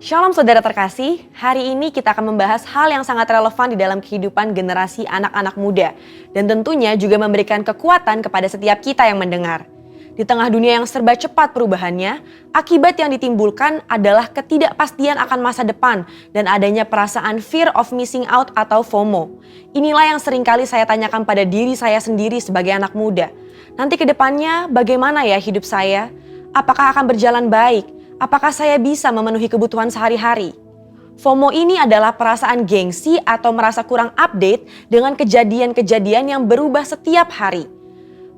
Shalom saudara terkasih, hari ini kita akan membahas hal yang sangat relevan di dalam kehidupan generasi anak-anak muda. Dan tentunya juga memberikan kekuatan kepada setiap kita yang mendengar. Di tengah dunia yang serba cepat perubahannya, akibat yang ditimbulkan adalah ketidakpastian akan masa depan dan adanya perasaan fear of missing out atau FOMO. Inilah yang seringkali saya tanyakan pada diri saya sendiri sebagai anak muda. Nanti ke depannya bagaimana ya hidup saya? Apakah akan berjalan baik? Apakah saya bisa memenuhi kebutuhan sehari-hari? FOMO ini adalah perasaan gengsi atau merasa kurang update dengan kejadian-kejadian yang berubah setiap hari.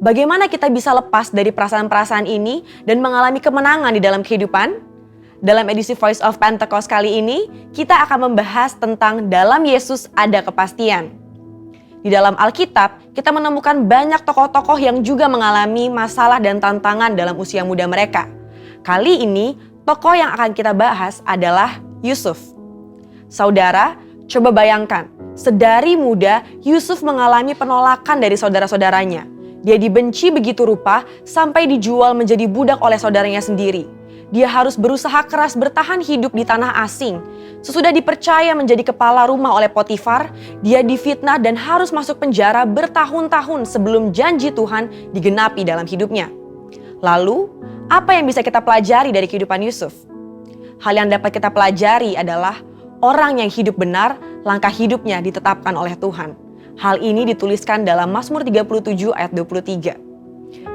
Bagaimana kita bisa lepas dari perasaan-perasaan ini dan mengalami kemenangan di dalam kehidupan? Dalam edisi Voice of Pentecost kali ini, kita akan membahas tentang dalam Yesus ada kepastian. Di dalam Alkitab, kita menemukan banyak tokoh-tokoh yang juga mengalami masalah dan tantangan dalam usia muda mereka. Kali ini, tokoh yang akan kita bahas adalah Yusuf. Saudara, coba bayangkan, sedari muda Yusuf mengalami penolakan dari saudara-saudaranya. Dia dibenci begitu rupa sampai dijual menjadi budak oleh saudaranya sendiri. Dia harus berusaha keras bertahan hidup di tanah asing. Sesudah dipercaya menjadi kepala rumah oleh Potifar, dia difitnah dan harus masuk penjara bertahun-tahun sebelum janji Tuhan digenapi dalam hidupnya. Lalu, apa yang bisa kita pelajari dari kehidupan Yusuf? Hal yang dapat kita pelajari adalah orang yang hidup benar, langkah hidupnya ditetapkan oleh Tuhan. Hal ini dituliskan dalam Mazmur 37 ayat 23.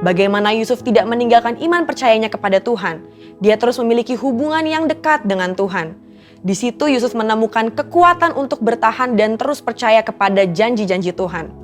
Bagaimana Yusuf tidak meninggalkan iman percayanya kepada Tuhan. Dia terus memiliki hubungan yang dekat dengan Tuhan. Di situ Yusuf menemukan kekuatan untuk bertahan dan terus percaya kepada janji-janji Tuhan.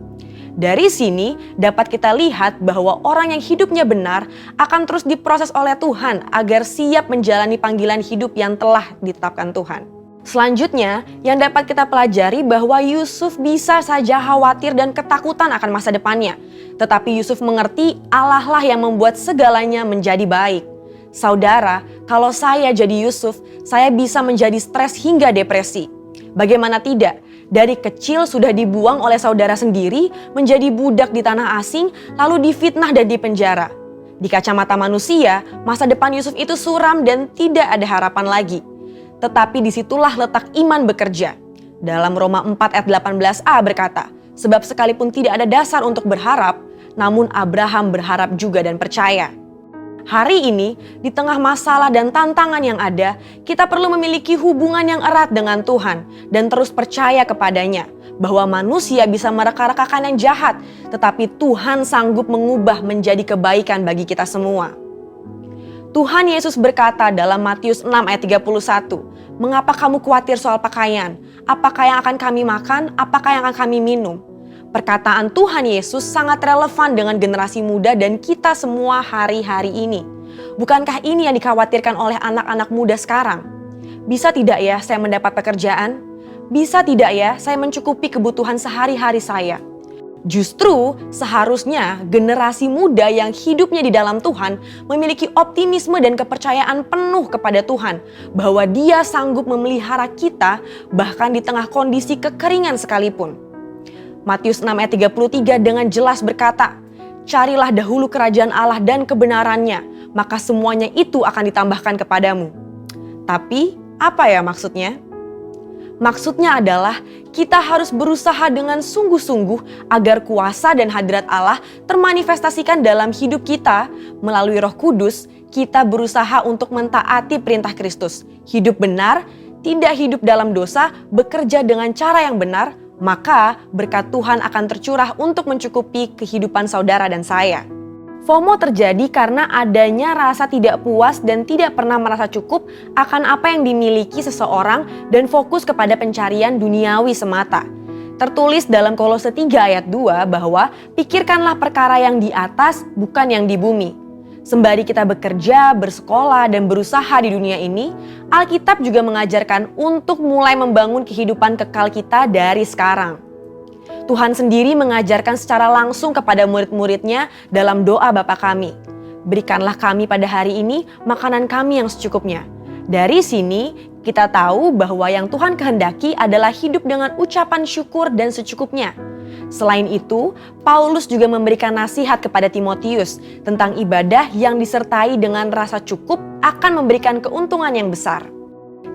Dari sini dapat kita lihat bahwa orang yang hidupnya benar akan terus diproses oleh Tuhan agar siap menjalani panggilan hidup yang telah ditetapkan Tuhan. Selanjutnya, yang dapat kita pelajari bahwa Yusuf bisa saja khawatir dan ketakutan akan masa depannya. Tetapi Yusuf mengerti Allah lah yang membuat segalanya menjadi baik. Saudara, kalau saya jadi Yusuf, saya bisa menjadi stres hingga depresi. Bagaimana tidak? Dari kecil sudah dibuang oleh saudara sendiri, menjadi budak di tanah asing, lalu difitnah dan dipenjara. Di kacamata manusia, masa depan Yusuf itu suram dan tidak ada harapan lagi. Tetapi disitulah letak iman bekerja. Dalam Roma 4 ayat 18a berkata, sebab sekalipun tidak ada dasar untuk berharap, namun Abraham berharap juga dan percaya. Hari ini, di tengah masalah dan tantangan yang ada, kita perlu memiliki hubungan yang erat dengan Tuhan dan terus percaya kepadanya bahwa manusia bisa mereka-rekakan yang jahat, tetapi Tuhan sanggup mengubah menjadi kebaikan bagi kita semua. Tuhan Yesus berkata dalam Matius 6 ayat 31, "Mengapa kamu khawatir soal pakaian? Apakah yang akan kami makan? Apakah yang akan kami minum?" Perkataan Tuhan Yesus sangat relevan dengan generasi muda dan kita semua hari-hari ini. Bukankah ini yang dikhawatirkan oleh anak-anak muda sekarang? Bisa tidak ya saya mendapat pekerjaan? Bisa tidak ya saya mencukupi kebutuhan sehari-hari saya? Justru seharusnya generasi muda yang hidupnya di dalam Tuhan memiliki optimisme dan kepercayaan penuh kepada Tuhan bahwa Dia sanggup memelihara kita bahkan di tengah kondisi kekeringan sekalipun. Matius 6 ayat 33 dengan jelas berkata, "Carilah dahulu kerajaan Allah dan kebenarannya, maka semuanya itu akan ditambahkan kepadamu." Tapi apa ya maksudnya? Maksudnya adalah kita harus berusaha dengan sungguh-sungguh agar kuasa dan hadirat Allah termanifestasikan dalam hidup kita. Melalui Roh Kudus, kita berusaha untuk mentaati perintah Kristus. Hidup benar, tidak hidup dalam dosa, bekerja dengan cara yang benar, maka berkat Tuhan akan tercurah untuk mencukupi kehidupan saudara dan saya. FOMO terjadi karena adanya rasa tidak puas dan tidak pernah merasa cukup akan apa yang dimiliki seseorang dan fokus kepada pencarian duniawi semata. Tertulis dalam Kolose 3 ayat 2 bahwa pikirkanlah perkara yang di atas bukan yang di bumi. Sembari kita bekerja, bersekolah, dan berusaha di dunia ini, Alkitab juga mengajarkan untuk mulai membangun kehidupan kekal kita dari sekarang. Tuhan sendiri mengajarkan secara langsung kepada murid-muridnya dalam doa Bapa kami. Berikanlah kami pada hari ini makanan kami yang secukupnya. Dari sini kita tahu bahwa yang Tuhan kehendaki adalah hidup dengan ucapan syukur dan secukupnya. Selain itu, Paulus juga memberikan nasihat kepada Timotius tentang ibadah yang disertai dengan rasa cukup akan memberikan keuntungan yang besar.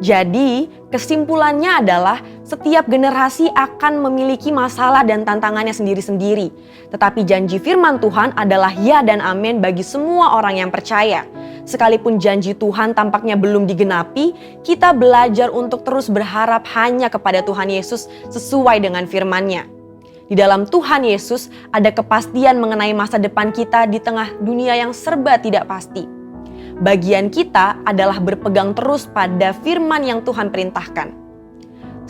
Jadi, kesimpulannya adalah setiap generasi akan memiliki masalah dan tantangannya sendiri-sendiri. Tetapi janji firman Tuhan adalah ya dan amin bagi semua orang yang percaya. Sekalipun janji Tuhan tampaknya belum digenapi, kita belajar untuk terus berharap hanya kepada Tuhan Yesus sesuai dengan firman-Nya. Di dalam Tuhan Yesus ada kepastian mengenai masa depan kita di tengah dunia yang serba tidak pasti. Bagian kita adalah berpegang terus pada firman yang Tuhan perintahkan.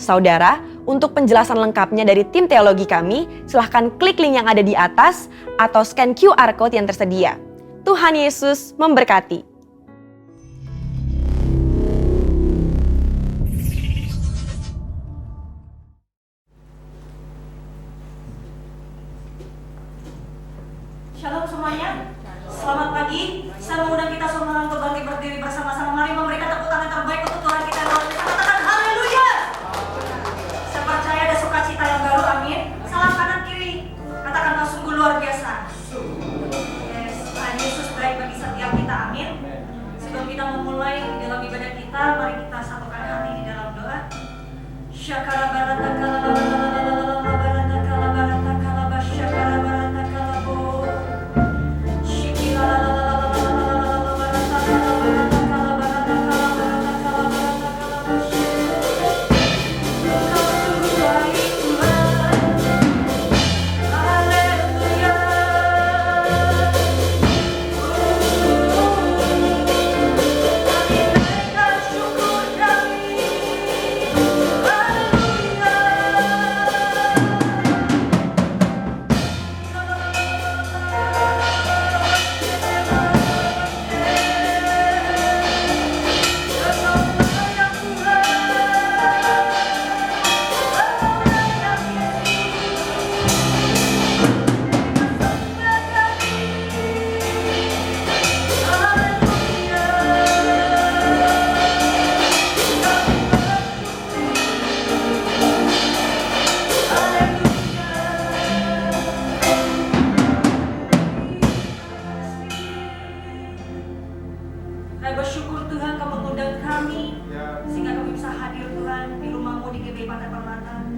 Saudara, untuk penjelasan lengkapnya dari tim teologi kami, silahkan klik link yang ada di atas atau scan QR Code yang tersedia. Tuhan Yesus memberkati. Shalom semuanya, selamat pagi. Saya mengundang kita semua untuk bangkit berdiri bersama-sama. Mari memberikan tepuk tangan terbaik untuk Tuhan kita. Katakan haleluya. Saya percaya ada sukacita yang baru, amin. Salam kanan kiri, katakan kau sungguh luar biasa. Yes, Tuhan Yesus baik bagi setiap kita, amin. Sebelum kita memulai dalam ibadah kita, mari kita satukan hati di dalam doa. Syakara barata kala barata kala syakara barata kala bo. Saya bersyukur Tuhan Kau mengundang kami sehingga kami bisa hadir Tuhan di rumah-Mu di GBI Pantai Permata.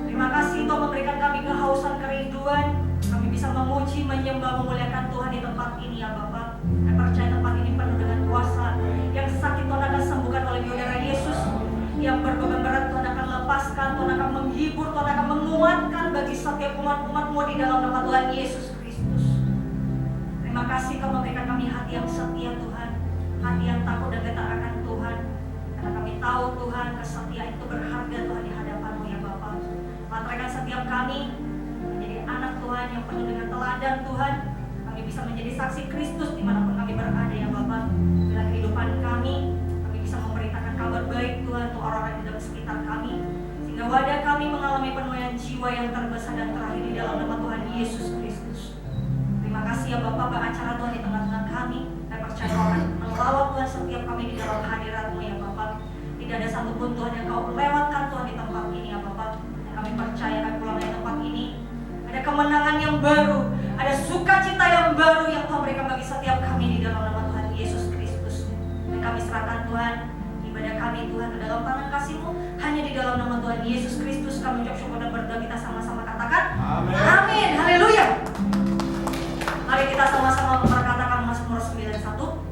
Terima kasih Tuhan memberikan kami kehausan kerinduan. Kami bisa memuji, menyembah, memuliakan Tuhan di tempat ini ya Bapak. Saya percaya tempat ini penuh dengan kuasa. Yang sakit Tuhan akan sembuhkan oleh darah Yesus. Yang berbeban berat Tuhan akan lepaskan, Tuhan akan menghibur, Tuhan akan menguatkan bagi setiap umat-umat-Mu di dalam nama Tuhan Yesus Kristus. Terima kasih Kau memberikan kami hati yang setia Tuhan. Hati yang takut dan getar akan Tuhan. Karena kami tahu Tuhan kesetiaan itu berharga Tuhan di hadapan-Mu ya Bapa. Mantrakan setiap kami menjadi anak Tuhan yang penuh dengan teladan Tuhan. Kami bisa menjadi saksi Kristus dimanapun kami berada ya Bapa. Dalam kehidupan kami bisa memberitakan kabar baik Tuhan untuk orang-orang di dalam sekitar kami. Sehingga wadah kami mengalami penuaian jiwa yang terbesar dan terakhir di dalam nama Tuhan Yesus Kristus. Terima kasih ya Bapak beracara Tuhan di tengah-tengah kami. Saya percaya akan melawat Tuhan setiap kami di dalam hadirat-Mu ya Bapak. Tidak ada satupun Tuhan yang Kau lewatkan Tuhan di tempat ini ya Bapak. Dan kami percaya kami pulang dari tempat ini ada kemenangan yang baru, ada sukacita yang baru yang Tuhan berikan bagi setiap kami di dalam nama Tuhan Yesus Kristus. Dan kami serahkan Tuhan ibadah kami Tuhan ke dalam tangan kasih-Mu. Hanya di dalam nama Tuhan Yesus Kristus kami ucap syukur dan berdoa. Kita sama-sama katakan amin. Amin. Haleluya. Mari kita sama-sama memperkatakan Mazmur 91.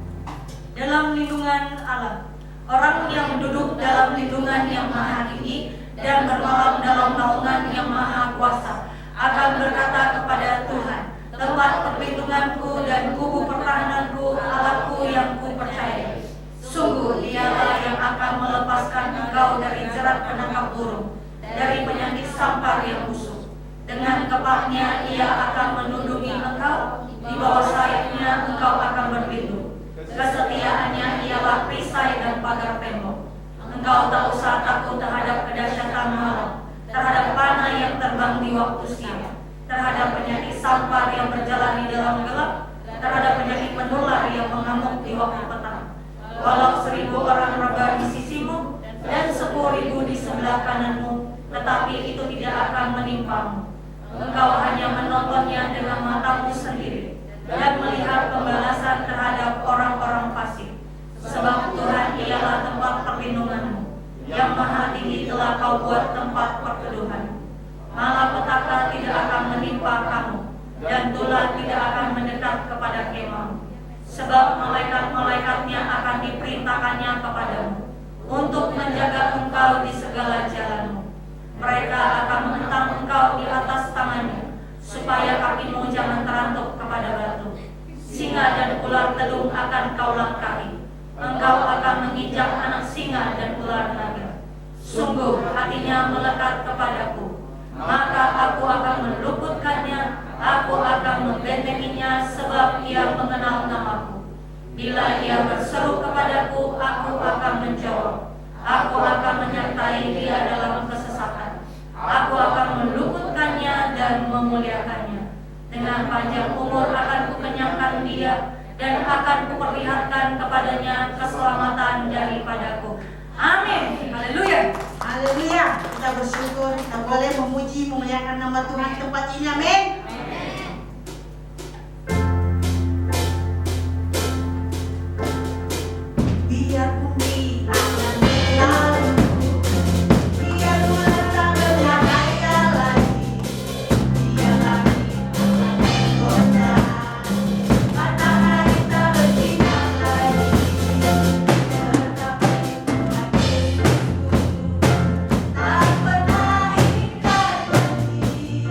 Dalam lindungan Allah, orang yang duduk dalam lindungan yang maha tinggi dan bermalam dalam naungan yang maha kuasa akan berkata kepada Tuhan, tempat perlindunganku dan kubu pertahananku, Allahku yang ku percaya. Sungguh Dialah yang akan melepaskan engkau dari jerat penangkap burung, dari penyakit sampar yang busuk. Dengan kepaknya Ia akan melindungi engkau, di bawah sayapnya engkau akan berlindung. Kesetiaannya ialah perisai dan pagar tembok. Engkau tak usah takut terhadap kedahsyatan malam, terhadap panah yang terbang di waktu siang, terhadap penyakit sampar yang berjalan di dalam gelap, terhadap penyakit menular yang mengamuk di waktu petang. Walau 1000 orang rebah di sisimu dan 10.000 di sebelah kananmu, tetapi itu tidak akan menimpamu. Engkau hanya menontonnya dengan matamu sendiri dan melihat pembalasan terhadap orang-orang fasik. Sebab Tuhan ialah tempat perlindunganmu. engkau buat tempat perteduhan. Malapetaka tidak akan menimpa kamu, dan tulah tidak akan mendekat kepada kemahmu. Sebab malaikat-malaikatnya akan diperintahkannya kepadamu, untuk menjaga engkau di segala jalanmu. Mereka akan menentang engkau di atas tangannya, supaya kakimu jangan terantuk kepada batu. Singa dan ular telung akan kau langkahi. Engkau akan menginjak anak singa dan ular naga. Sungguh hatinya melekat kepadaku, maka aku akan meluputkannya, aku akan membentenginya, sebab ia mengenal namaku. Bila ia berseru kepadaku, aku akan menjawab. Aku akan menyertai dia dalam kesesatan. Aku akan meluputkannya dan memuliakannya. Dengan panjang umur akan kukenyangkan dia, dan akan kuperlihatkan kepadanya keselamatan daripadaku. Amin. Haleluya. Haleluya. Kita bersyukur, kita boleh memuji, memuliakan nama Tuhan di tempat ini. Amin. Biar bumi akan berlalu, biar bulan tak bercahaya lagi, biar langit akan bergoncang, matahari tak bersinar lagi, tetapi hatiku tak pernah ingkar janji,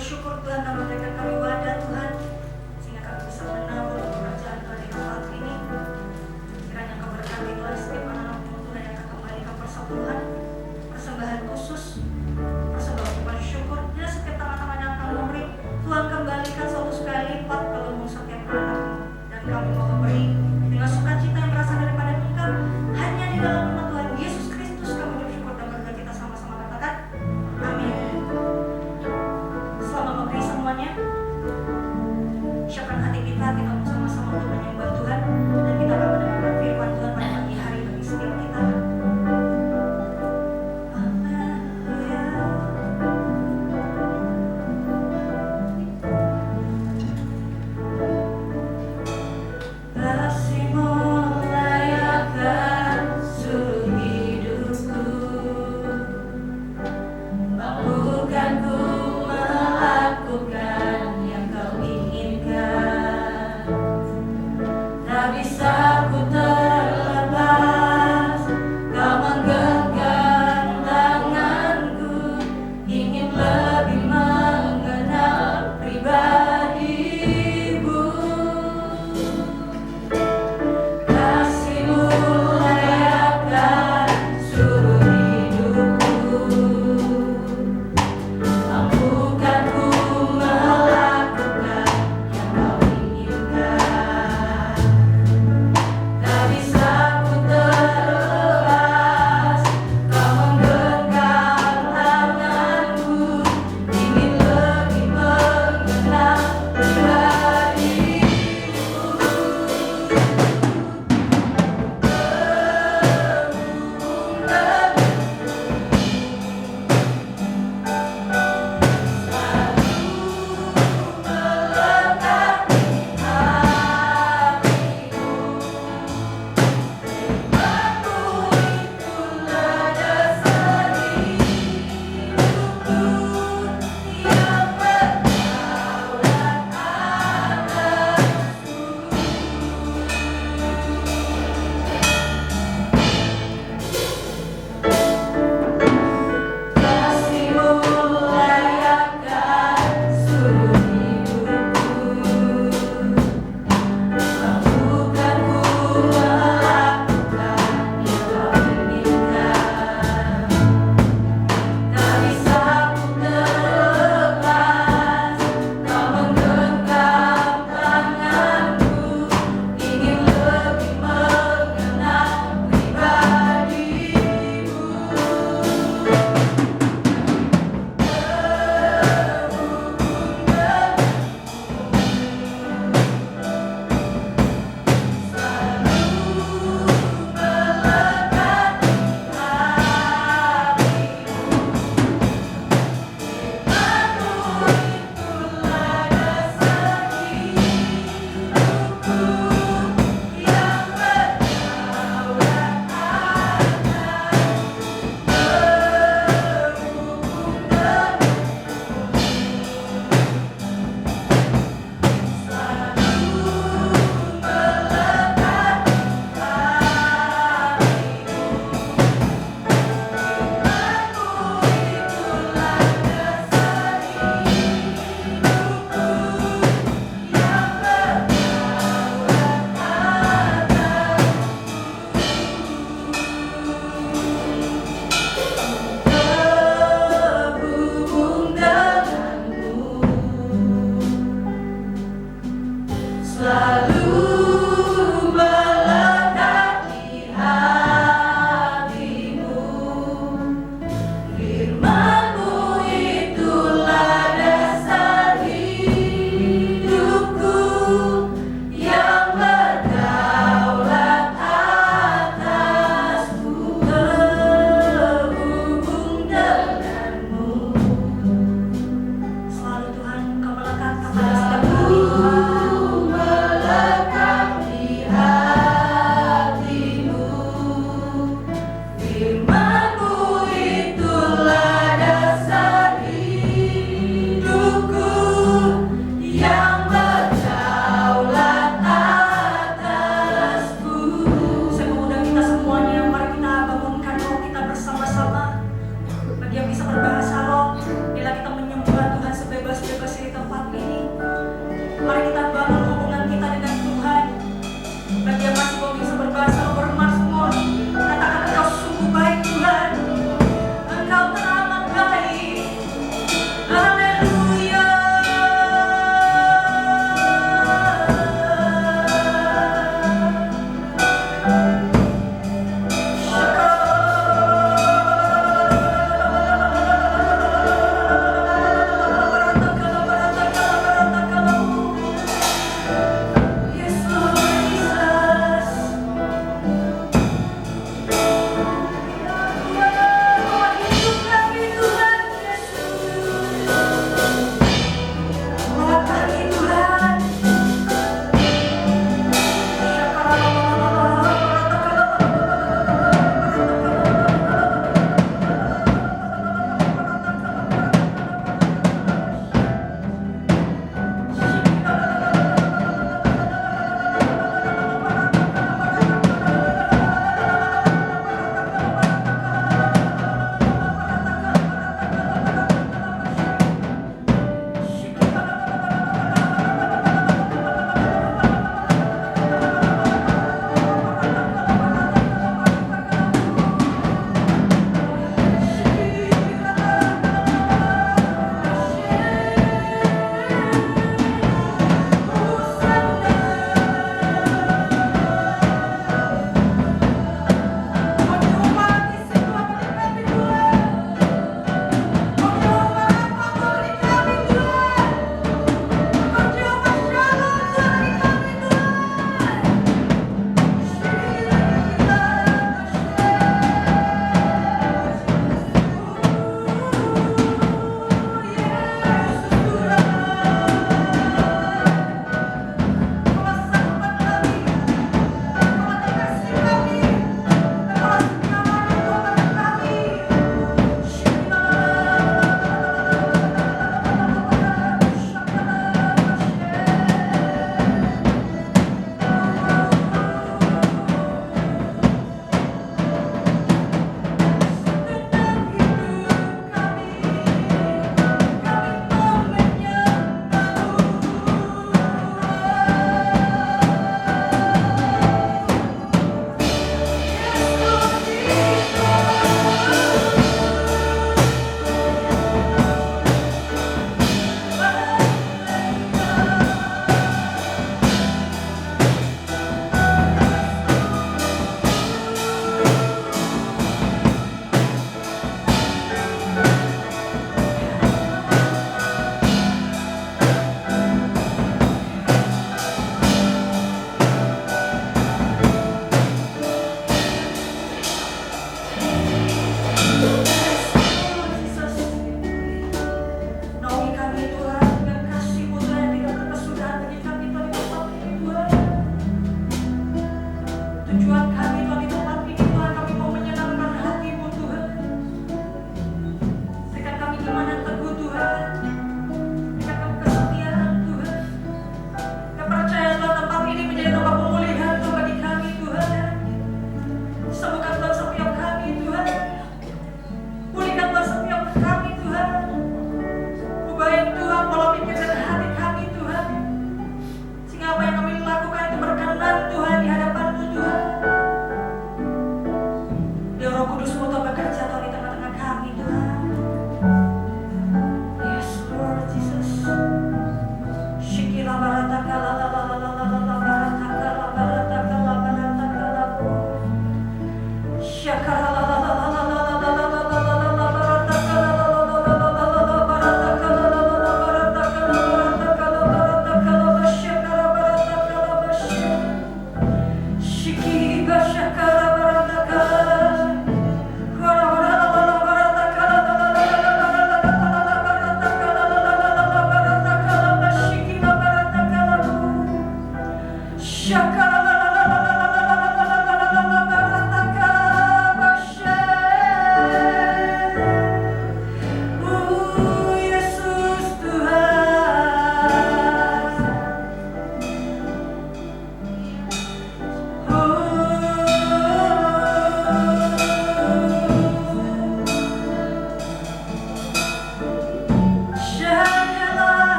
bersyukur Tuhan telah memberikan kami wadah Tuhan, sehingga kami bisa menabur pekerjaan Tuhan di tempat ini. Kiranya Kau berkati Tuhan setiap anak-anak-Mu Tuhan yang akan kembali ke persatuan, persembahan khusus, persembahan ucapan syukur, dan setiap tangan-tangan yang akan memberi, Tuhan kembalikan 100 kali lipat ke lembung setiap anak-Mu. Dan kami mau memberi dengan sukacita yang berasal daripada Engkau, hanya di dalam nama Tuhan Yesus Kristus kami bersyukur dan berdoa, kita sama-sama katakan amin. Selamat memberi semuanya. Siapkan hati kita mau sama-sama untuk menyembah Tuhan, dan kita akan mendengarkan firman Tuhan pada pagi hari bagi setiap kita. Haleluya. Kasih-Mu layakkan seluruh hidupku, mampukanku melakukan yang Kau inginkan.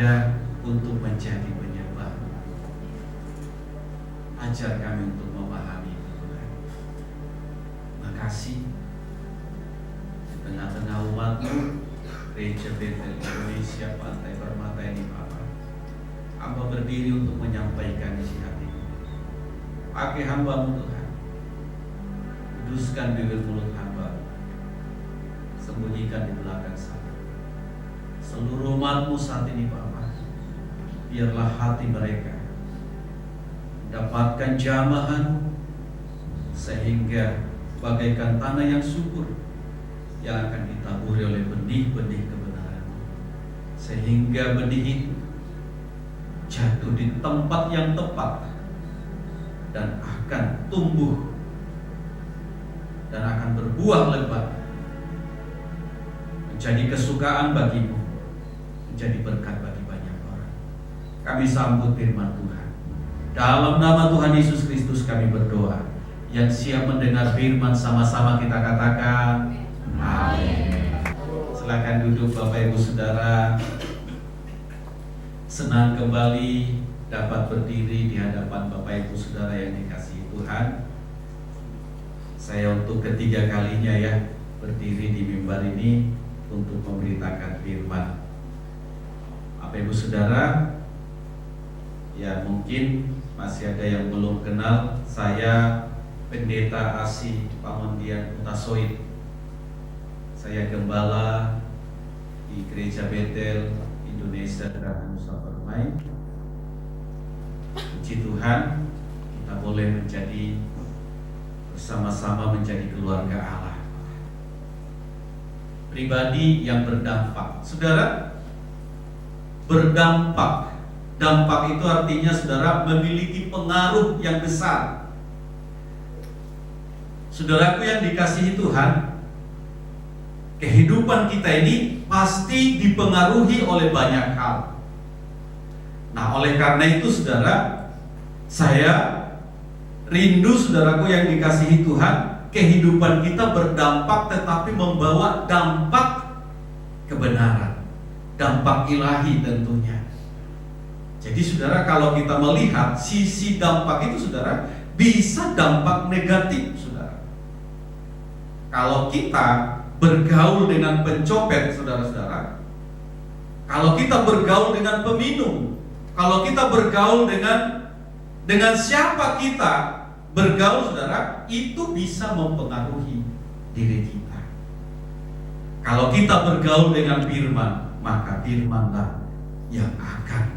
ada untuk menjadi penyembah. Ajar kami untuk memahami itu, Tuhan. Makasih di tengah-tengah umat-Mu, Gereja Betel Indonesia Pantai Permata ini, Bapak. Hamba berdiri untuk menyampaikan isi hati-Mu. Pakai hamba-Mu, Tuhan. Kuduskan bibir mulut hamba. Sembunyikan di belakang sana. Seluruh umat-Mu saat ini, Bapak, biarlah hati mereka mendapatkan jamahan sehingga bagaikan tanah yang subur yang akan ditaburi oleh benih-benih kebenaran, sehingga benih itu jatuh di tempat yang tepat dan akan tumbuh dan akan berbuah lebat, menjadi kesukaan bagimu, menjadi berkat bagi banyak orang. Kami sambut firman Tuhan. Dalam nama Tuhan Yesus Kristus kami berdoa. Yang siap mendengar firman sama-sama kita katakan amin. Silakan duduk Bapak Ibu Saudara. Senang kembali dapat berdiri di hadapan Bapak Ibu Saudara yang dikasihi Tuhan. Saya untuk ketiga kalinya ya berdiri di mimbar ini untuk memberitakan firman. Bapak Ibu Saudara, ya mungkin masih ada yang belum kenal, saya Pendeta Asi Pamondian Utasoid. Saya gembala di Gereja Betel Indonesia Gerakan Nusa Permai. Puji Tuhan, kita boleh menjadi bersama-sama menjadi keluarga Allah. Pribadi yang berdampak. Saudara, berdampak. Dampak itu artinya saudara memiliki pengaruh yang besar. Saudaraku yang dikasihi Tuhan, kehidupan kita ini pasti dipengaruhi oleh banyak hal. Nah, oleh karena itu saudara, saya rindu saudaraku yang dikasihi Tuhan, kehidupan kita berdampak tetapi membawa dampak kebenaran, dampak ilahi tentunya. Jadi saudara, kalau kita melihat sisi dampak itu saudara, bisa dampak negatif saudara. Kalau kita bergaul dengan pencopet saudara-saudara, kalau kita bergaul dengan peminum, kalau kita bergaul dengan siapa kita bergaul saudara, itu bisa mempengaruhi diri kita. Kalau kita bergaul dengan firman, maka firmanlah yang akan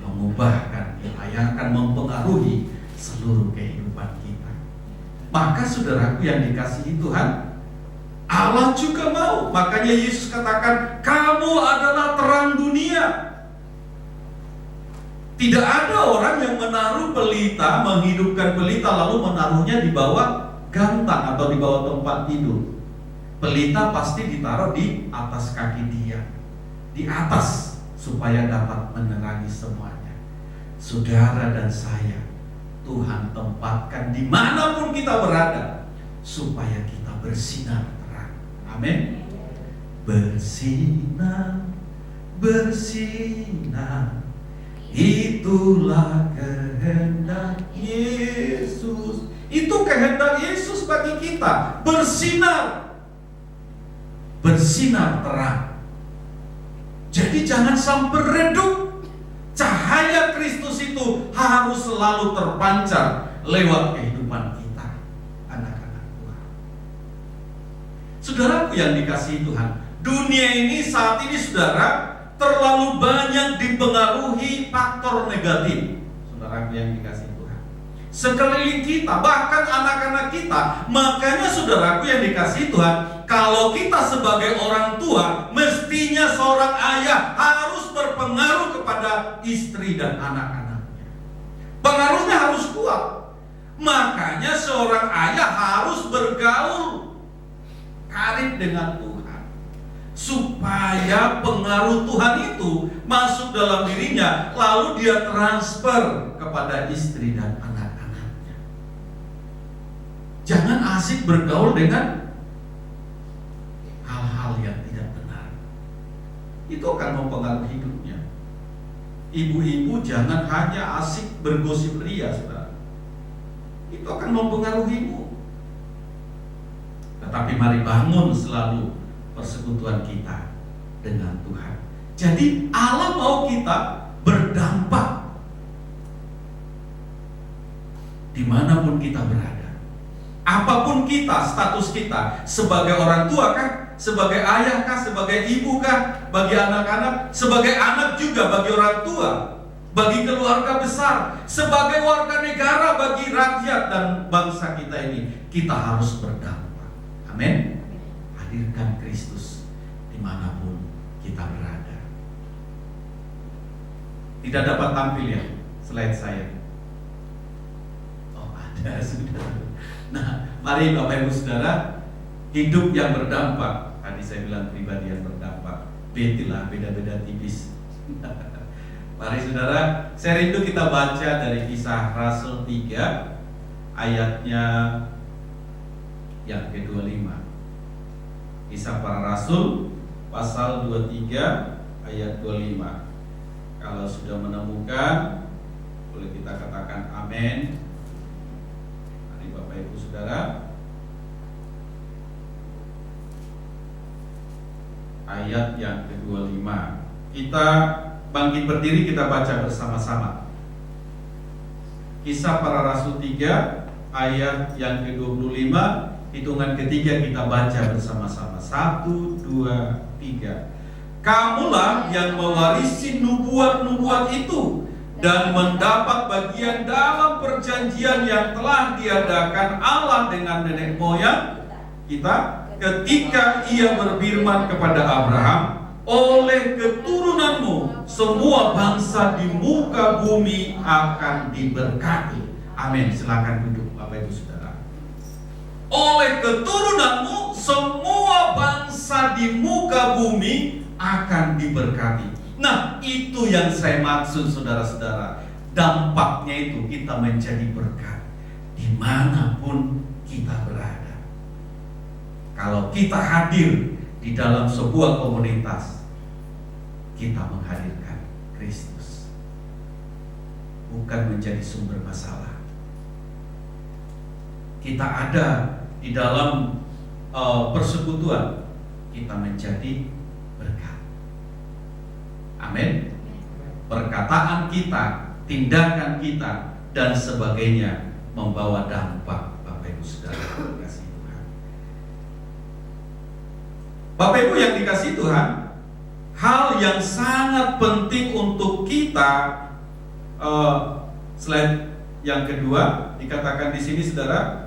mengubahkan, yang akan mempengaruhi seluruh kehidupan kita. Maka saudaraku yang dikasihi Tuhan, Allah juga mau. Makanya Yesus katakan, kamu adalah terang dunia. Tidak ada orang yang menaruh pelita, menghidupkan pelita lalu menaruhnya di bawah gantang atau di bawah tempat tidur. Pelita pasti ditaruh di atas kaki dia, di atas, supaya dapat menerangi semuanya. Saudara dan saya, Tuhan tempatkan dimanapun kita berada, supaya kita bersinar terang. Amin. Bersinar, bersinar, itulah kehendak Yesus. Itu kehendak Yesus bagi kita. Bersinar, bersinar terang. Jadi jangan sampai redup. Cahaya Kristus itu harus selalu terpancar lewat kehidupan kita, anak-anak Tuhan. Saudaraku yang dikasihi Tuhan, dunia ini saat ini saudara terlalu banyak dipengaruhi faktor negatif. Saudaraku yang dikasihi Tuhan, sekeliling kita, bahkan anak-anak kita. Makanya saudaraku yang dikasihi Tuhan, kalau kita sebagai orang tua, mestinya seorang ayah harus berpengaruh kepada istri dan anak-anaknya. Pengaruhnya harus kuat. Makanya seorang ayah harus bergaul karib dengan Tuhan, supaya pengaruh Tuhan itu masuk dalam dirinya, lalu dia transfer kepada istri dan anak-anaknya. Jangan asik bergaul dengan hal-hal yang tidak benar. Itu akan mempengaruhi hidupnya. Ibu-ibu jangan hanya asik bergosip ria, saudara. Itu akan mempengaruhimu. Tetapi mari bangun selalu persekutuan kita dengan Tuhan. Jadi Allah mau kita berdampak dimanapun kita berada. Apapun kita, status kita, sebagai orang tua kah, sebagai ayah kah, sebagai ibu kah, bagi anak-anak, sebagai anak juga bagi orang tua, bagi keluarga besar, sebagai warga negara, bagi rakyat dan bangsa kita ini, kita harus berdampak. Amin. Hadirkan Kristus dimanapun kita berada. Tidak dapat tampil ya slide saya. Oh ada, sudah. Nah, mari Bapak Ibu Saudara, hidup yang berdampak. Tadi saya bilang pribadi yang berdampak. Beda-beda tipis. Mari saudara, saya rindu kita baca dari Kisah Rasul 3 ayatnya yang ke-25. Kisah Para Rasul pasal 23 ayat 25. Kalau sudah menemukan, boleh kita katakan amin. Mari Bapak Ibu Saudara, ayat yang ke-25. Kita bangkit berdiri, kita baca bersama-sama. Kisah Para Rasul 3 ayat yang ke-25. Hitungan ketiga kita baca bersama-sama. 1, 2, 3. Kamulah yang mewarisi nubuat-nubuat itu dan mendapat bagian dalam perjanjian yang telah diadakan Allah dengan nenek moyang kita ketika Ia berfirman kepada Abraham, oleh keturunanmu semua bangsa di muka bumi akan diberkati. Amin. Silakan duduk Bapak Ibu Saudara. Oleh keturunanmu semua bangsa di muka bumi akan diberkati. Nah, itu yang saya maksud saudara-saudara. Dampaknya itu kita menjadi berkat dimanapun kita berada. Kalau kita hadir di dalam sebuah komunitas, kita menghadirkan Kristus, bukan menjadi sumber masalah. Kita ada di dalam persekutuan, kita menjadi berkat. Amin. Perkataan kita, tindakan kita, dan sebagainya membawa dampak. Bapak Ibu Saudara dikasih Tuhan. Bapak Ibu yang dikasih Tuhan, hal yang sangat penting untuk kita, slide yang kedua dikatakan di sini, saudara.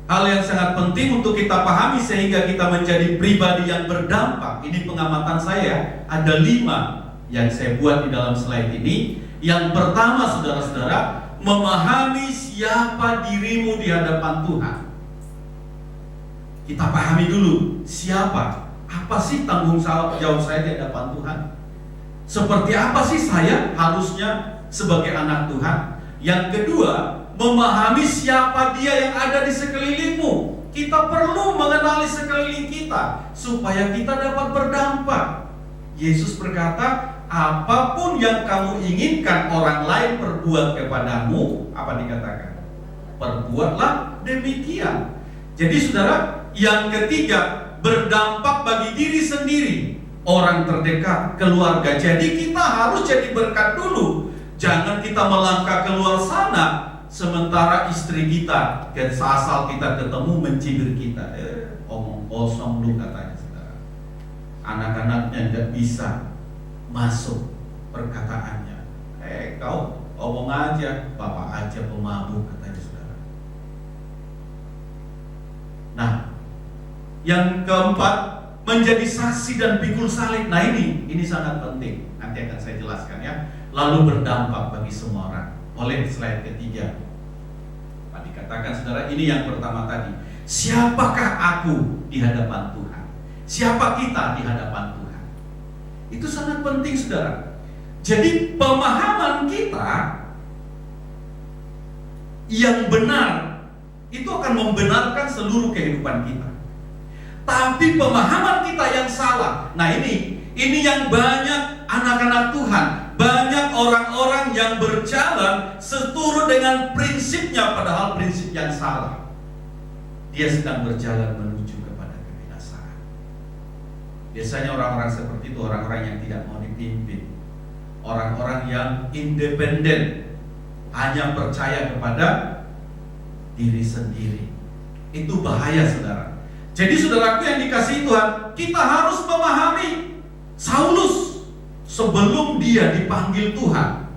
Hal yang sangat penting untuk kita pahami sehingga kita menjadi pribadi yang berdampak. Ini pengamatan saya, ada 5 yang saya buat di dalam slide ini. Yang pertama, saudara-saudara, memahami siapa dirimu di hadapan Tuhan. Kita pahami dulu siapa, apa sih tanggung jawab saya di hadapan Tuhan. Seperti apa sih saya harusnya sebagai anak Tuhan. Yang kedua, memahami siapa dia yang ada di sekelilingmu. Kita perlu mengenali sekeliling kita supaya kita dapat berdampak. Yesus berkata, apapun yang kamu inginkan orang lain perbuat kepadamu, apa dikatakan? Perbuatlah demikian. Jadi saudara, yang ketiga, berdampak bagi diri sendiri, orang terdekat, keluarga. Jadi kita harus jadi berkat dulu. Jangan kita melangkah keluar sana sementara istri kita, asal kita ketemu mencibir kita, omong kosong lu katanya saudara. Anak-anaknya nggak bisa masuk perkataannya. Kau omong aja, bapak aja pemabuk katanya saudara. Nah, yang keempat, menjadi saksi dan pikul salib. Nah ini sangat penting. Nanti akan saya jelaskan ya. Lalu berdampak bagi semua orang. Oleh slide ketiga, dikatakan saudara, ini yang pertama tadi. Siapakah aku di hadapan Tuhan? Siapa kita di hadapan Tuhan? Itu sangat penting saudara. Jadi pemahaman kita yang benar itu akan membenarkan seluruh kehidupan kita. Tapi pemahaman kita yang salah, nah ini Ini yang banyak anak-anak Tuhan, banyak orang-orang yang berjalan seturut dengan prinsipnya, padahal prinsip yang salah. Dia sedang berjalan menuju kepada kebinasaan. Biasanya orang-orang seperti itu orang-orang yang tidak mau dipimpin, orang-orang yang independen, hanya percaya kepada diri sendiri. Itu bahaya, saudara. Jadi saudaraku yang dikasihi Tuhan, kita harus memahami Saulus sebelum dia dipanggil Tuhan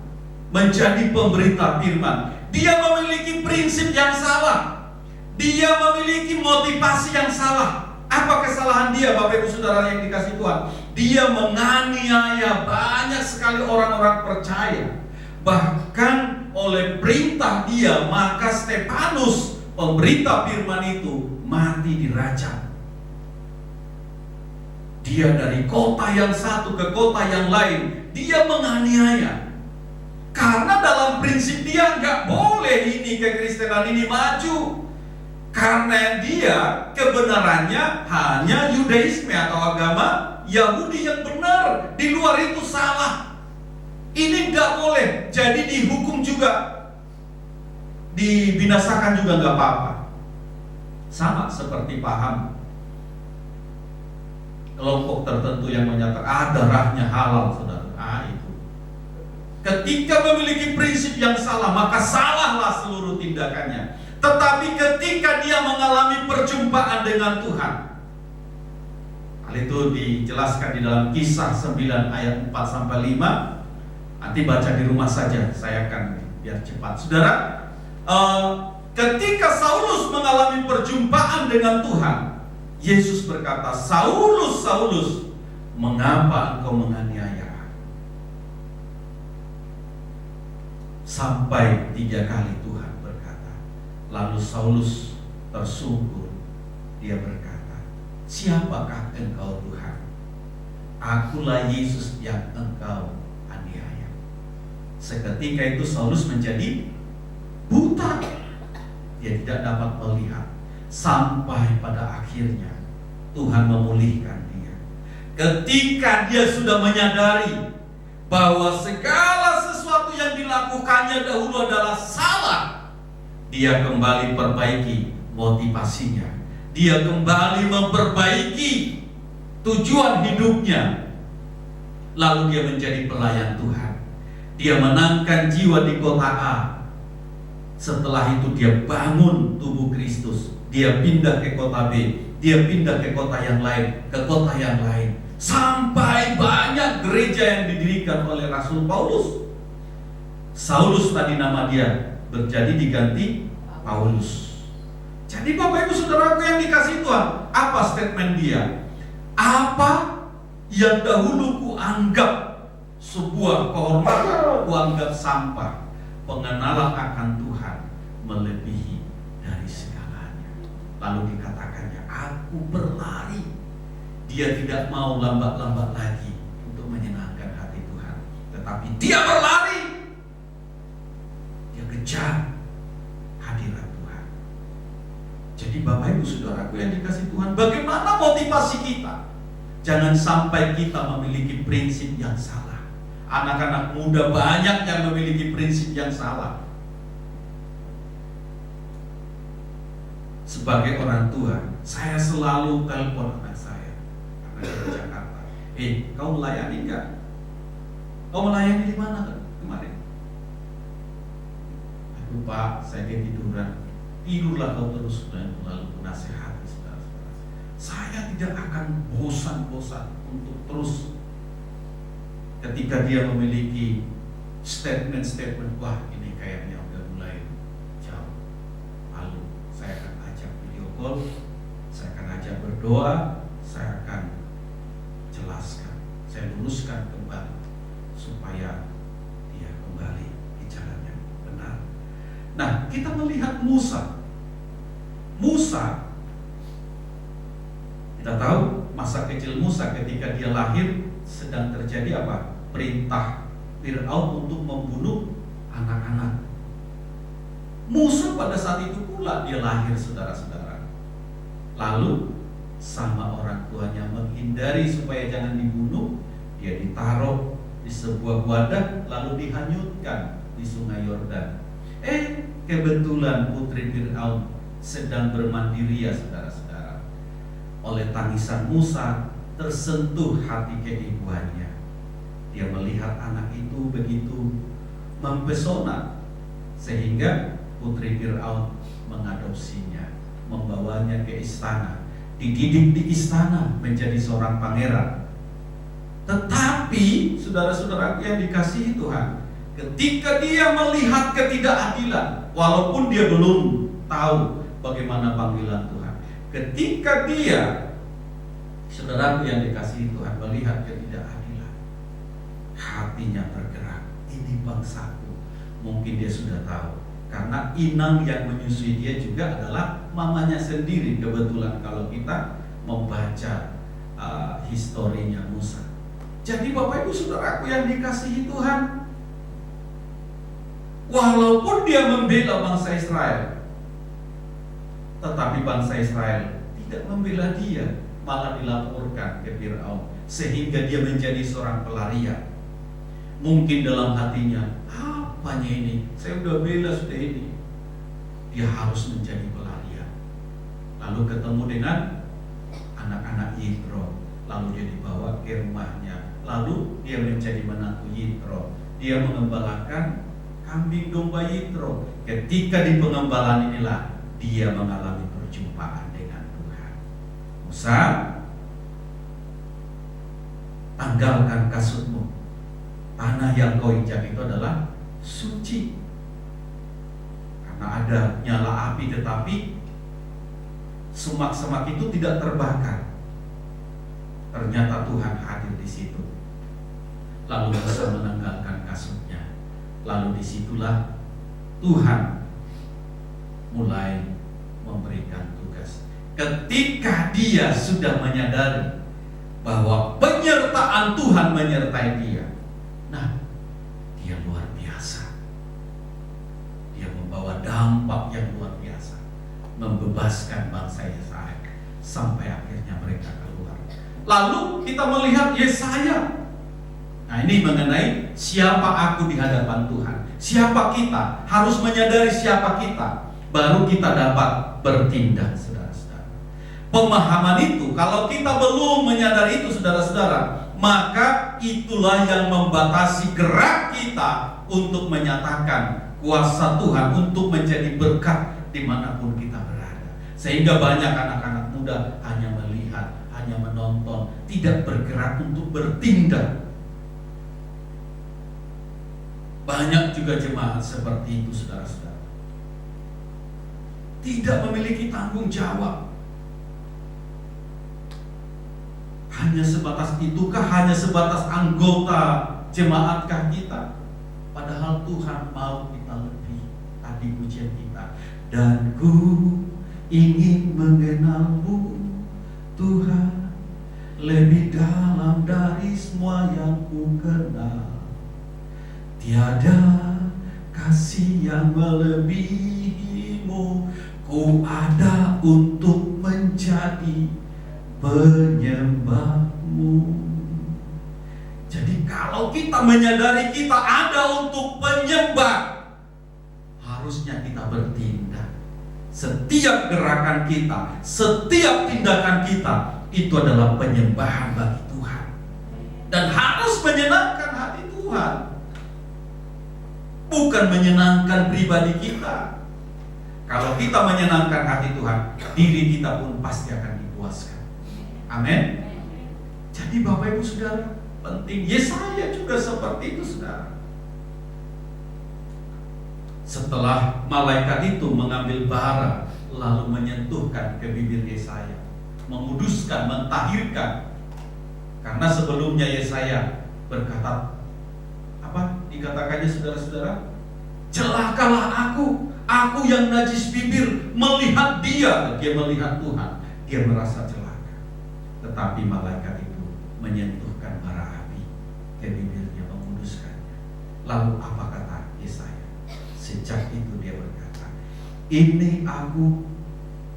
menjadi pemberita firman, dia memiliki prinsip yang salah. Dia memiliki motivasi yang salah. Apa kesalahan dia, Bapak Ibu Saudara yang dikasihi Tuhan? Dia menganiaya banyak sekali orang-orang percaya. Bahkan oleh perintah dia, maka Stefanus, pemberita firman itu, mati dirajam. Dia dari kota yang satu ke kota yang lain, dia menganiaya. Karena dalam prinsip dia nggak boleh ini kekristenan ini maju. Karena dia kebenarannya hanya Yudaisme atau agama Yahudi yang benar, di luar itu salah. Ini nggak boleh, jadi dihukum juga, dibinasakan juga nggak apa-apa. Sama seperti paham kelompok tertentu yang menyatakan darahnya halal, saudara. Itu ketika memiliki prinsip yang salah, maka salahlah seluruh tindakannya. Tetapi ketika dia mengalami perjumpaan dengan Tuhan, hal itu dijelaskan di dalam Kisah 9 ayat 4-5. Nanti baca di rumah saja, saya akan biar cepat. Saudara, ketika Saulus mengalami perjumpaan dengan Tuhan, Yesus berkata, "Saulus, Saulus, mengapa engkau menganiaya?" Sampai 3 kali Tuhan berkata. Lalu Saulus tersungkur. Dia berkata, "Siapakah engkau Tuhan?" "Akulah Yesus yang engkau aniaya." Seketika itu Saulus menjadi buta. Dia tidak dapat melihat. Sampai pada akhirnya Tuhan memulihkan dia. Ketika dia sudah menyadari bahwa segala sesuatu yang dilakukannya dahulu adalah salah, dia kembali perbaiki motivasinya. Dia kembali memperbaiki tujuan hidupnya. Lalu dia menjadi pelayan Tuhan. Dia menangkan jiwa di kota A. Setelah itu dia bangun tubuh Kristus. Dia pindah ke kota B. Dia pindah ke kota yang lain, ke kota yang lain. Sampai banyak gereja yang didirikan oleh Rasul Paulus. Saulus tadi nama dia berjadi diganti Paulus. Jadi Bapak Ibu Saudaraku yang dikasihi Tuhan, apa statement dia? Apa yang dahulu kuanggap sebuah kehormatan, kuanggap sampah, pengenalan akan Tuhan melebihi dari segalanya. Lalu dikatakannya, aku berlari. Dia tidak mau lambat-lambat lagi untuk menyenangkan hati Tuhan, tetapi dia berlari. Dia kejar hadirat Tuhan. Jadi Bapak Ibu Saudaraku yang dikasihi Tuhan, bagaimana motivasi kita? Jangan sampai kita memiliki prinsip yang salah. Anak-anak muda banyak yang memiliki prinsip yang salah. Sebagai orang tua, saya selalu telepon anak saya karena dia di Jakarta. Kau melayani enggak? Kau melayani di mana kan kemarin? Aduh Pak, saya ketiduran. Tidurlah kau terus, dan lalu nasihati saudara-saudara. Saya tidak akan bosan-bosan untuk terus. Ketika dia memiliki statement-statement, wah ini kayaknya udah mulai jauh, lalu saya akan ajak video call, saya akan ajak berdoa, saya akan jelaskan, saya luruskan kembali supaya dia kembali di jalan yang benar. Nah, kita melihat Musa, kita tahu masa kecil Musa ketika dia lahir sedang terjadi apa? Perintah Firaun untuk membunuh anak-anak. Musa pada saat itu pula dia lahir, saudara-saudara. Lalu sama orang tuanya menghindari supaya jangan dibunuh, Dia ditaruh di sebuah wadah lalu dihanyutkan di sungai Yordan. Kebetulan putri Fir'aun sedang bermandi ria, saudara-saudara. Oleh tangisan Musa tersentuh hati keibuannya. Dia melihat anak itu begitu mempesona sehingga putri Fir'aun mengadopsinya, membawanya ke istana, dididik di istana menjadi seorang pangeran. Tetapi saudara-saudara yang dikasihi Tuhan, ketika dia melihat ketidakadilan, walaupun dia belum tahu bagaimana panggilan Tuhan, ketika dia, saudara yang dikasihi Tuhan, melihat ketidakadilan, hatinya tergerak. Ini bangsaku. Mungkin dia sudah tahu, karena inang yang menyusui dia juga adalah mamanya sendiri. Kebetulan kalau kita membaca historinya Musa. Jadi Bapak Ibu Saudaraku yang dikasihi Tuhan, walaupun dia membela bangsa Israel, tetapi bangsa Israel tidak membela dia, malah dilaporkan ke Fir'aun, sehingga dia menjadi seorang pelarian. Mungkin dalam hatinya, apanya ini? Saya udah bela sudah ini. Dia harus menjadi pelarian. Lalu ketemu dengan anak-anak Yitro, lalu dia dibawa ke rumahnya. Lalu dia menjadi menantu Yitro. Dia mengembalakan kambing domba Yitro. Ketika di pengembalaan inilah dia mengalami perjumpaan dengan Tuhan. Musa, tanggalkan kasutmu. Tanah yang kau injak itu adalah suci, karena ada nyala api, tetapi semak-semak itu tidak terbakar. Ternyata Tuhan hadir di situ. Lalu Musa menanggalkan kasutnya. Lalu disitulah Tuhan mulai memberikan tugas. Ketika dia sudah menyadari bahwa penyertaan Tuhan menyertai dia, nah, dia luar biasa. Dia membawa dampak yang luar biasa, membebaskan bangsa Israel sampai akhirnya mereka keluar. Lalu kita melihat Yesaya. Nah, ini mengenai siapa aku di hadapan Tuhan. Siapa kita? Harus menyadari siapa kita, baru kita dapat bertindak, saudara-saudara. Pemahaman itu, kalau kita belum menyadari itu, saudara-saudara, maka itulah yang membatasi gerak kita untuk menyatakan kuasa Tuhan, untuk menjadi berkat dimanapun kita berada. Sehingga banyak anak-anak muda hanya melihat, hanya menonton, tidak bergerak untuk bertindak. Banyak juga jemaat seperti itu, saudara-saudara, tidak memiliki tanggung jawab. Hanya sebatas itukah? Hanya sebatas anggota jemaatkah kita? Padahal Tuhan mau kita lebih. Tadi pujian kita, dan ku ingin mengenalmu Tuhan lebih dalam dari semua yang ku kenal. Tiada kasih yang melebihimu, ku ada untuk menjadi penyembahmu. Jadi kalau kita menyadari kita ada untuk penyembah, harusnya kita bertindak. Setiap gerakan kita, setiap tindakan kita, itu adalah penyembahan bagi Tuhan, dan harus menyenangkan hati Tuhan, bukan menyenangkan pribadi kita. Kalau kita menyenangkan hati Tuhan, diri kita pun pasti akan dipuaskan. Amin. Jadi Bapak Ibu Saudara, penting. Yesaya juga seperti itu, saudara. Setelah malaikat itu mengambil bara, lalu menyentuhkan ke bibir Yesaya, menguduskan, mentahirkan. Karena sebelumnya Yesaya berkata, apa dikatakannya, saudara-saudara? Celakalah aku yang najis bibir, melihat dia melihat Tuhan, dia merasa celaka. Tetapi malaikat itu menyentuhkan bara api ke bibirnya, menguduskannya. Lalu apa kata Yesaya? Sejak itu dia berkata, ini aku,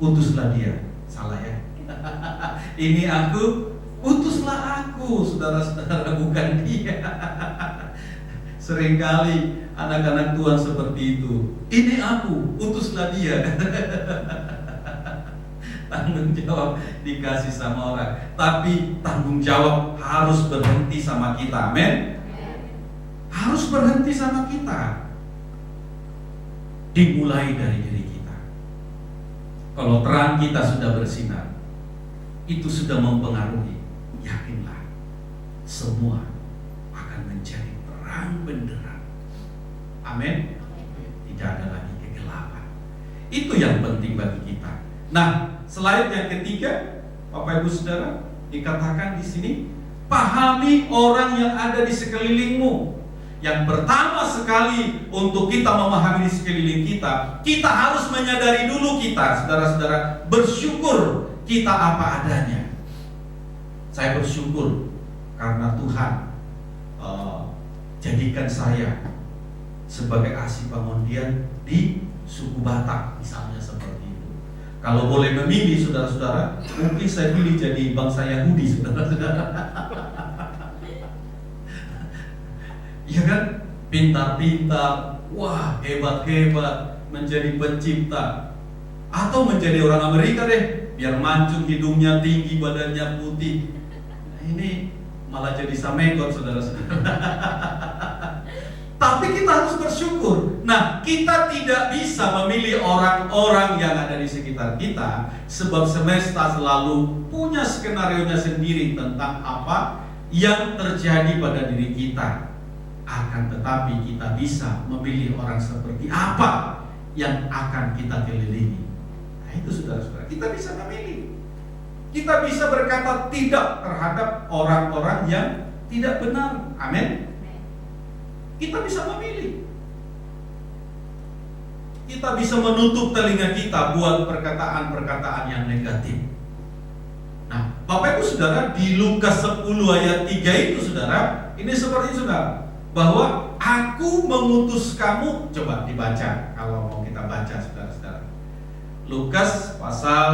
utuslah dia. Salah ya? Ini aku, utuslah utuslah aku, saudara-saudara, bukan dia. Seringkali anak-anak Tuhan seperti itu. Ini aku, utuslah dia. Tanggung jawab dikasih sama orang, tapi tanggung jawab harus berhenti sama kita. Amin. Harus berhenti sama kita. Dimulai dari diri kita. Kalau terang kita sudah bersinar, itu sudah mempengaruhi. Yakinlah, semua akan menjadi terang benderang. Amin. Tidak ada lagi kegelapan. Itu yang penting bagi kita. Nah, slide yang ketiga, Bapak Ibu Saudara, dikatakan di sini, pahami orang yang ada di sekelilingmu. Yang pertama sekali untuk kita memahami di sekeliling kita, kita harus menyadari dulu kita, saudara-saudara, bersyukur kita apa adanya. Saya bersyukur karena Tuhan jadikan saya sebagai Asih Pangondian di suku Batak, misalnya seperti itu. Kalau boleh memilih, saudara-saudara, mungkin saya pilih jadi bangsa Yahudi, saudara-saudara. Iya kan? Pintar-pintar, wah hebat-hebat, menjadi pencipta. Atau menjadi orang Amerika deh, biar mancung, hidungnya tinggi, badannya putih. Nah, ini malah jadi samegot, saudara-saudara. Tapi kita harus bersyukur. Nah, kita tidak bisa memilih orang-orang yang ada di sekitar kita, sebab semesta selalu punya skenarionya sendiri tentang apa yang terjadi pada diri kita. Akan tetapi kita bisa memilih orang seperti apa yang akan kita kelilingi. Nah, itu saudara-saudara, kita bisa memilih. Kita bisa berkata tidak terhadap orang-orang yang tidak benar. Amin. Kita bisa memilih. Kita bisa menutup telinga kita buat perkataan-perkataan yang negatif. Nah, Bapak Ibu Saudara, di Lukas 10 ayat 3 itu, saudara, ini seperti itu, saudara, bahwa aku mengutus kamu. Coba dibaca kalau mau kita baca, saudara-saudara. Lukas pasal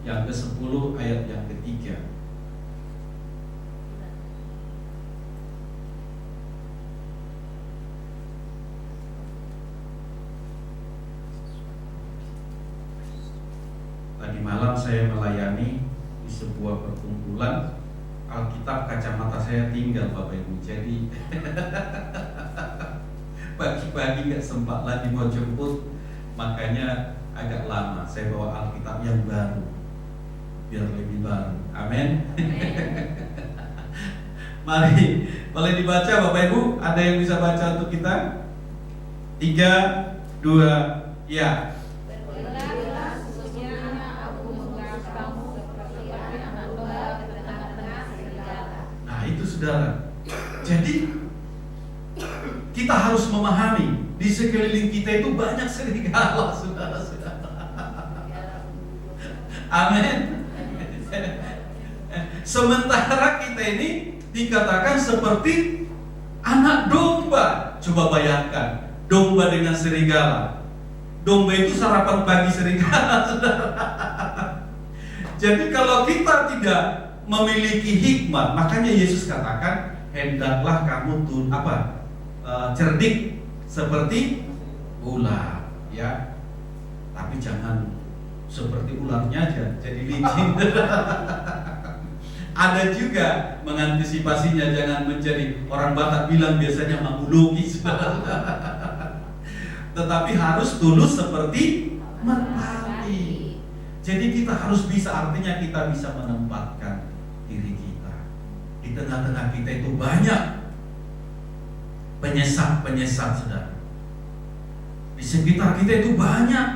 yang ke-10 ayat yang ke-3. Tadi malam saya melayani di sebuah perkumpulan. Alkitab kacamata saya tinggal, Bapak Ibu. Jadi pagi-pagi nggak sempat lagi mau jemput, makanya agak lama. Saya bawa Alkitab yang baru, biar lebih baru. Amin. Mari, boleh dibaca Bapak Ibu. Ada yang bisa baca untuk kita? 3, 2, ya. Itu saudara. Jadi kita harus memahami di sekeliling kita itu banyak serigala, saudara-saudara. Amin. Sementara kita ini dikatakan seperti anak domba. Coba bayangkan, domba dengan serigala. Domba itu sarapan pagi serigala, saudara. Jadi kalau kita tidak memiliki hikmat, makanya Yesus katakan, hendaklah kamu cerdik seperti ular, ya. Tapi jangan seperti ularnya aja, jadi licin. Ada juga mengantisipasinya, jangan menjadi orang Batak bilang biasanya manguluki, tetapi harus tulus seperti merpati. Jadi kita harus bisa, artinya kita bisa menempatkan diri kita. Di tengah-tengah kita itu banyak penyesat-penyesat, saudara. Di sekitar kita itu banyak.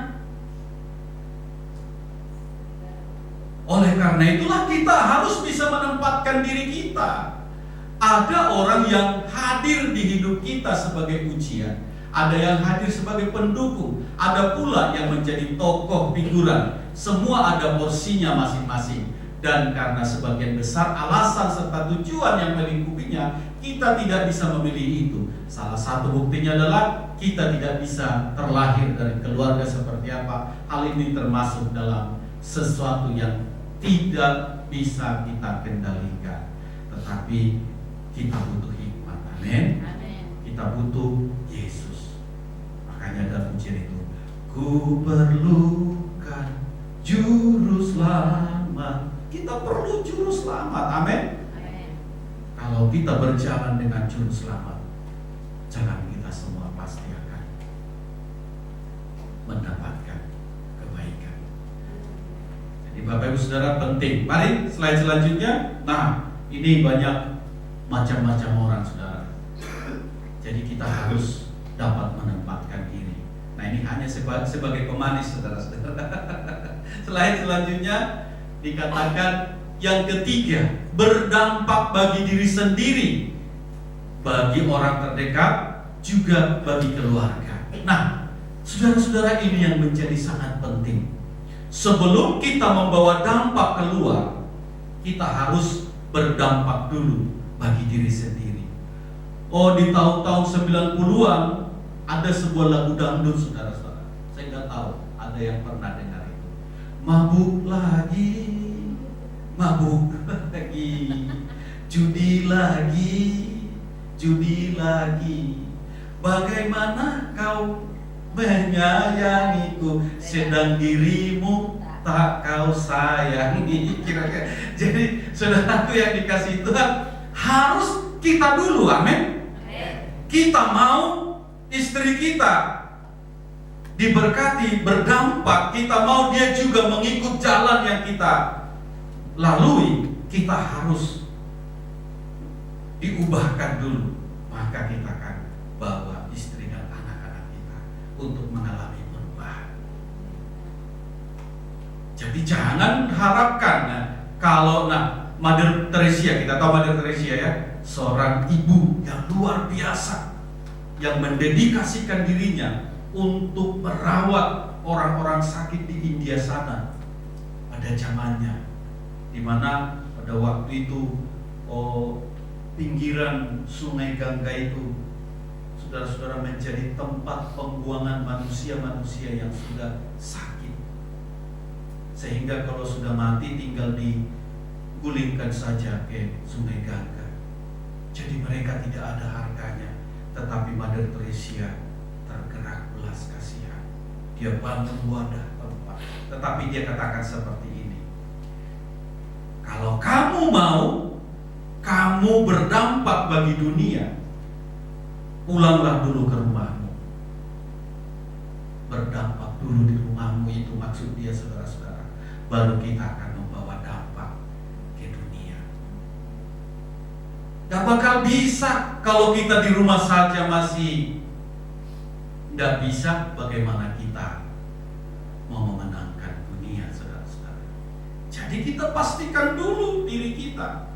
Oleh karena itulah kita harus bisa menempatkan diri kita. Ada orang yang hadir di hidup kita sebagai ujian, ada yang hadir sebagai pendukung, ada pula yang menjadi tokoh figuran. Semua ada porsinya masing-masing. Dan karena sebagian besar alasan serta tujuan yang melingkupinya, kita tidak bisa memilih itu. Salah satu buktinya adalah kita tidak bisa terlahir dari keluarga seperti apa. Hal ini termasuk dalam sesuatu yang tidak bisa kita kendalikan. Tetapi kita butuh hikmat. Amin. Kita butuh Yesus. Makanya ada pujian itu, ku perlukan juru selamat. Kita perlu juru selamat. Amin. Kalau kita berjalan dengan juru selamat, jalan kita semua pasti akan mendapatkan kebaikan. Jadi Bapak Ibu Saudara penting. Mari slide selanjutnya. Nah, ini banyak macam-macam orang, saudara. Jadi kita harus dapat menempatkan diri. Nah, ini hanya sebagai pemanis, saudara-saudara. Slide selanjutnya dikatakan yang ketiga, berdampak bagi diri sendiri, bagi orang terdekat, juga bagi keluarga. Nah, saudara-saudara, ini yang menjadi sangat penting. Sebelum kita membawa dampak keluar, kita harus berdampak dulu bagi diri sendiri. Oh, di tahun-tahun 90-an ada sebuah lagu dangdut, saudara-saudara. Saya nggak tahu ada yang pernah dengar itu. Mabuk lagi, mabuk lagi, judi lagi, judi lagi. Bagaimana kau menyayangiku, sedang dirimu tak kau sayangi. Kira-kira. Jadi saudaraku yang dikasih Tuhan, harus kita dulu, amin. Kita mau istri kita diberkati, berdampak, kita mau dia juga mengikut jalan yang kita lalui, kita harus diubahkan dulu. Maka kita akan bawa istri dan anak-anak kita untuk mengalami perubahan. Jadi jangan harapkan kalau Mother Teresa, kita tahu Mother Teresa ya, seorang ibu yang luar biasa yang mendedikasikan dirinya untuk merawat orang-orang sakit di India sana pada zamannya, di mana pada waktu itu pinggiran Sungai Gangga itu, saudara-saudara, menjadi tempat pembuangan manusia-manusia yang sudah sakit, sehingga kalau sudah mati tinggal digulingkan saja ke Sungai Gangga. Jadi mereka tidak ada harganya. Tetapi Mother Teresa tergerak belas kasihan. Dia bangun wadah tempat. Tetapi dia katakan seperti ini, kalau kamu mau kamu berdampak bagi dunia, pulanglah dulu ke rumahmu. Berdampak dulu di rumahmu, itu maksud dia, saudara-saudara. Baru kita akan membawa dampak ke dunia. Gak bakal bisa kalau kita di rumah saja masih gak bisa. Bagaimana kita mau memenangkan dunia, saudara-saudara? Jadi kita pastikan dulu diri kita.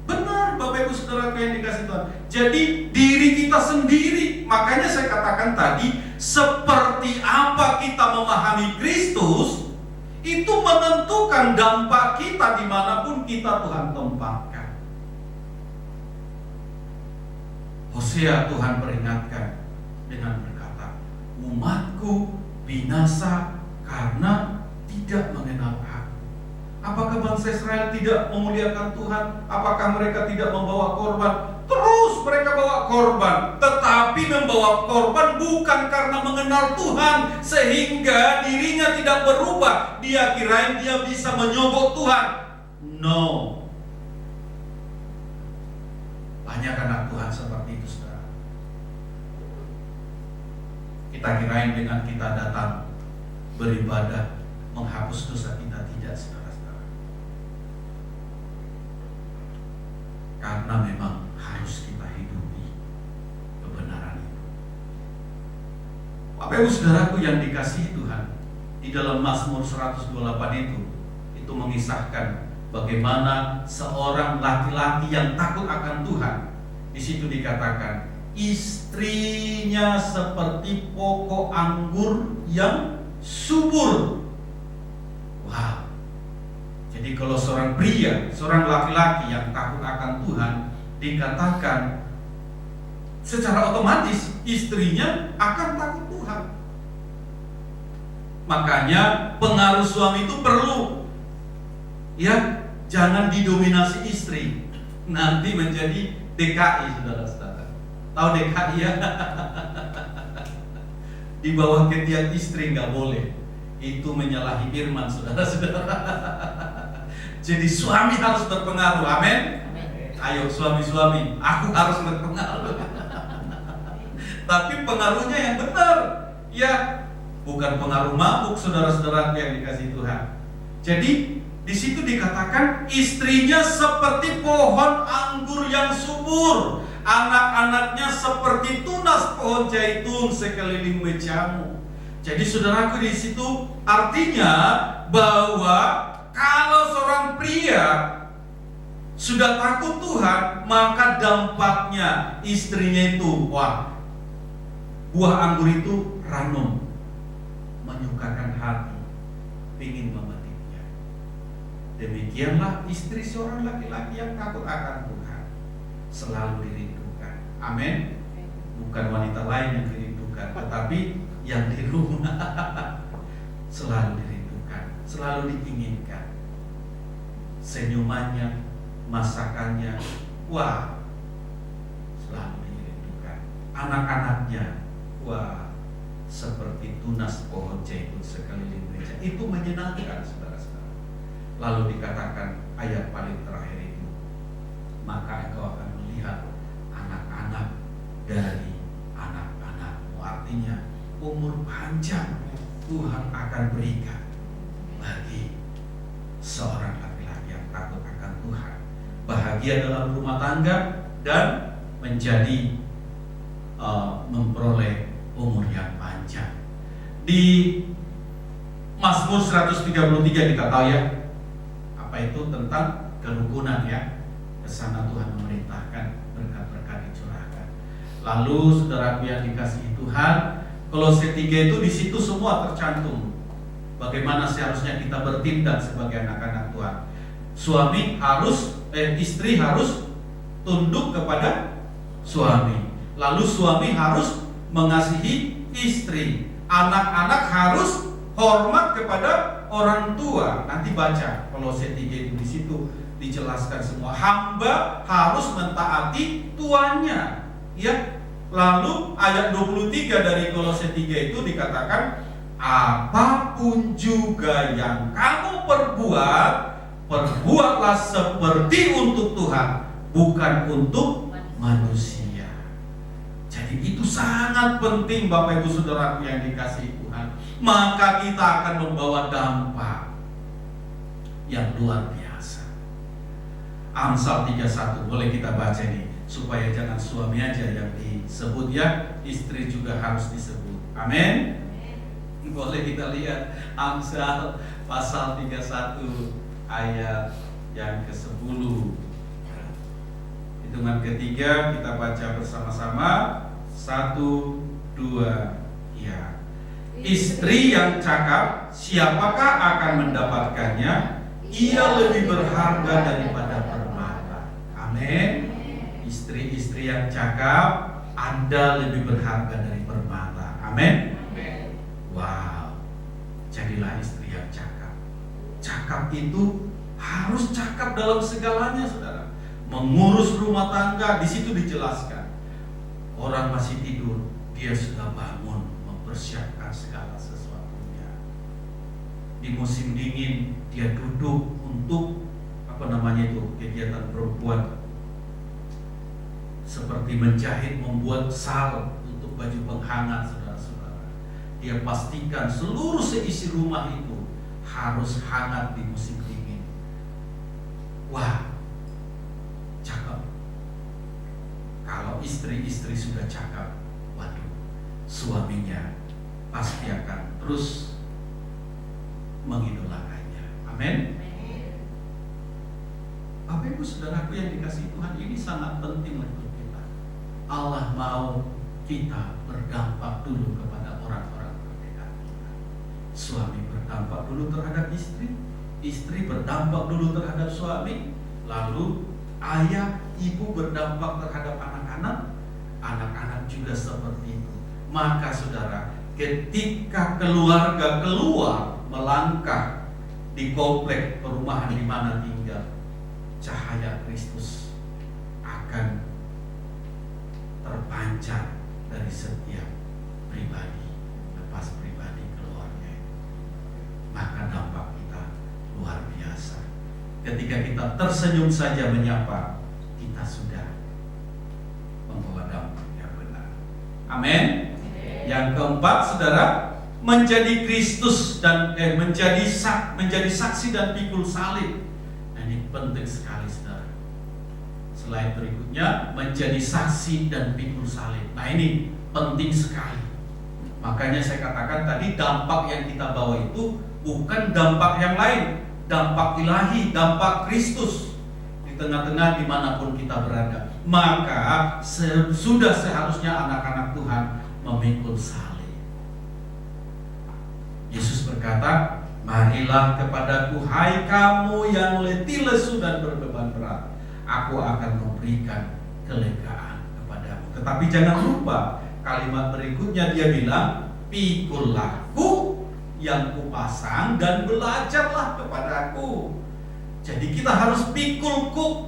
Benar, Bapak Ibu Saudara yang dikasih Tuhan. Jadi diri kita sendiri. Makanya saya katakan tadi, seperti apa kita memahami Kristus, itu menentukan dampak kita dimanapun kita Tuhan tempatkan. Hosea, Tuhan peringatkan dengan berkata, umatku binasa karena tidak mengenal Aku. Apakah bangsa Israel tidak memuliakan Tuhan? Apakah mereka tidak membawa korban? Terus mereka bawa korban, tetapi membawa korban bukan karena mengenal Tuhan, sehingga dirinya tidak berubah. Dia kirain dia bisa menyogok Tuhan. No. Banyak anak Tuhan seperti itu, saudara. Kita kirain dengan kita datang beribadah menghapus dosa kita. Tidak, saudara-saudara. Karena memang harus kita hidupi kebenaran itu. Bapak Ibu Saudaraku yang dikasihi Tuhan, di dalam Mazmur 128 itu mengisahkan bagaimana seorang laki-laki yang takut akan Tuhan. Di situ dikatakan, istrinya seperti pokok anggur yang subur. Wow. Jadi kalau seorang pria, seorang laki-laki yang takut akan Tuhan, dikatakan secara otomatis istrinya akan takut Tuhan. Makanya pengaruh suami itu perlu, ya, Jangan didominasi istri, nanti menjadi DKI, saudara-saudara. Tahu DKI ya? Di bawah ketiak istri nggak boleh. Itu menyalahi firman, saudara-saudara. Jadi suami harus berpengaruh, amin. Ayo suami-suami, aku harus berpengaruh. Tapi pengaruhnya yang benar, ya, bukan pengaruh mabuk, saudara-saudara yang dikasihi Tuhan. Jadi di situ dikatakan istrinya seperti pohon anggur yang subur, anak-anaknya seperti tunas pohon zaitun sekeliling mejamu. Jadi saudaraku, di situ artinya bahwa kalau seorang pria sudah takut Tuhan, maka dampaknya istrinya itu, wah, buah anggur itu ranum, menyukakan hati, ingin memetiknya. Demikianlah istri seorang laki-laki yang takut akan Tuhan, selalu dirindukan. Amin. Bukan wanita lain yang dirindukan, tetapi yang di rumah selalu dirindukan, selalu diinginkan. Senyumannya, masakannya, wah, selalu dirindukan. Anak-anaknya, wah, seperti tunas pohon zaitun sekeliling meja. Itu menyenangkan, saudara-saudara. Lalu dikatakan ayat paling terakhir itu, maka engkau akan melihat anak-anak dari anak-anakmu. Artinya umur panjang Tuhan akan berikan bagi seorang laki-laki yang takut akan Tuhan, bahagia dalam rumah tangga dan menjadi memperoleh umur yang panjang. Di Mazmur 133 kita tahu ya, apa itu tentang kerukunan ya. Kesana Tuhan memerintahkan berkat-berkat dicurahkan. Lalu saudaraku yang dikasihi Tuhan, Kolose 3 itu di situ semua tercantum. Bagaimana seharusnya kita bertindak sebagai anak-anak Tuhan. Istri harus tunduk kepada suami. Lalu suami harus mengasihi istri. Anak-anak harus hormat kepada orang tua. Nanti baca Kolose 3 itu, di situ dijelaskan semua. Hamba harus mentaati tuannya. Ya. Lalu ayat 23 dari Kolose 3 itu dikatakan, apapun juga yang kamu perbuat, perbuatlah seperti untuk Tuhan, bukan untuk manusia. Jadi itu sangat penting Bapak Ibu Saudaraku yang dikasihi Tuhan. Maka kita akan membawa dampak yang luar biasa. Amsal 31, boleh kita baca nih, supaya jangan suami aja yang disebut ya, istri juga harus disebut. Amin. Boleh kita lihat Amsal pasal 31 ayat yang ke-10. Hitungan ketiga kita baca bersama-sama. 1, 2, ya. Istri yang cakap, siapakah akan mendapatkannya? Ia lebih berharga daripada permata. Amin. Istri-istri yang cakap, Anda lebih berharga dari permata. Amin. Wow. Jadilah istri yang cakap. Cakap itu harus cakap dalam segalanya, saudara. Mengurus rumah tangga, di situ dijelaskan. Orang masih tidur, dia sudah bangun mempersiapkan segala sesuatunya. Di musim dingin, dia duduk untuk kegiatan perempuan. Seperti menjahit, membuat sal untuk baju penghangat, saudara-saudara. Dia pastikan seluruh seisi rumah itu harus hangat di musim dingin. Wah, cakep. Kalau istri-istri sudah cakep, waduh, suaminya pasti akan terus mengidolakannya. Amin. Bapak Ibu Saudaraku yang dikasihi Tuhan, ini sangat penting untuk kita. Allah mau kita berdampak dulu kepada orang-orang terdekat kita. Suami berdampak dulu terhadap istri, istri berdampak dulu terhadap suami, lalu ayah, ibu berdampak terhadap anak-anak, anak-anak juga seperti itu. Maka saudara, ketika keluarga keluar melangkah di komplek perumahan di mana tinggal, cahaya Kristus akan terpancar dari setiap pribadi, lepas pribadi keluarnya. Maka dampak kita luar biasa. Ketika kita tersenyum saja menyapa, kita sudah membawa dampak yang benar. Amin. Yang keempat, saudara, menjadi Kristus dan menjadi saksi dan pikul salib. Nah, ini penting sekali, saudara. Slide berikutnya, menjadi saksi dan pikul salib. Nah, ini penting sekali. Makanya saya katakan tadi, dampak yang kita bawa itu bukan dampak yang lain, dampak ilahi, dampak Kristus di tengah-tengah dimanapun kita berada. Maka sudah seharusnya anak-anak Tuhan memikul salib. Yesus berkata, marilah kepadaku, hai kamu yang letih lesu dan berbeban berat, aku akan memberikan kelegaan kepadamu. Tetapi jangan lupa kalimat berikutnya, dia bilang, pikullahu yang kupasang dan belajarlah kepadaku. Jadi kita harus pikulku.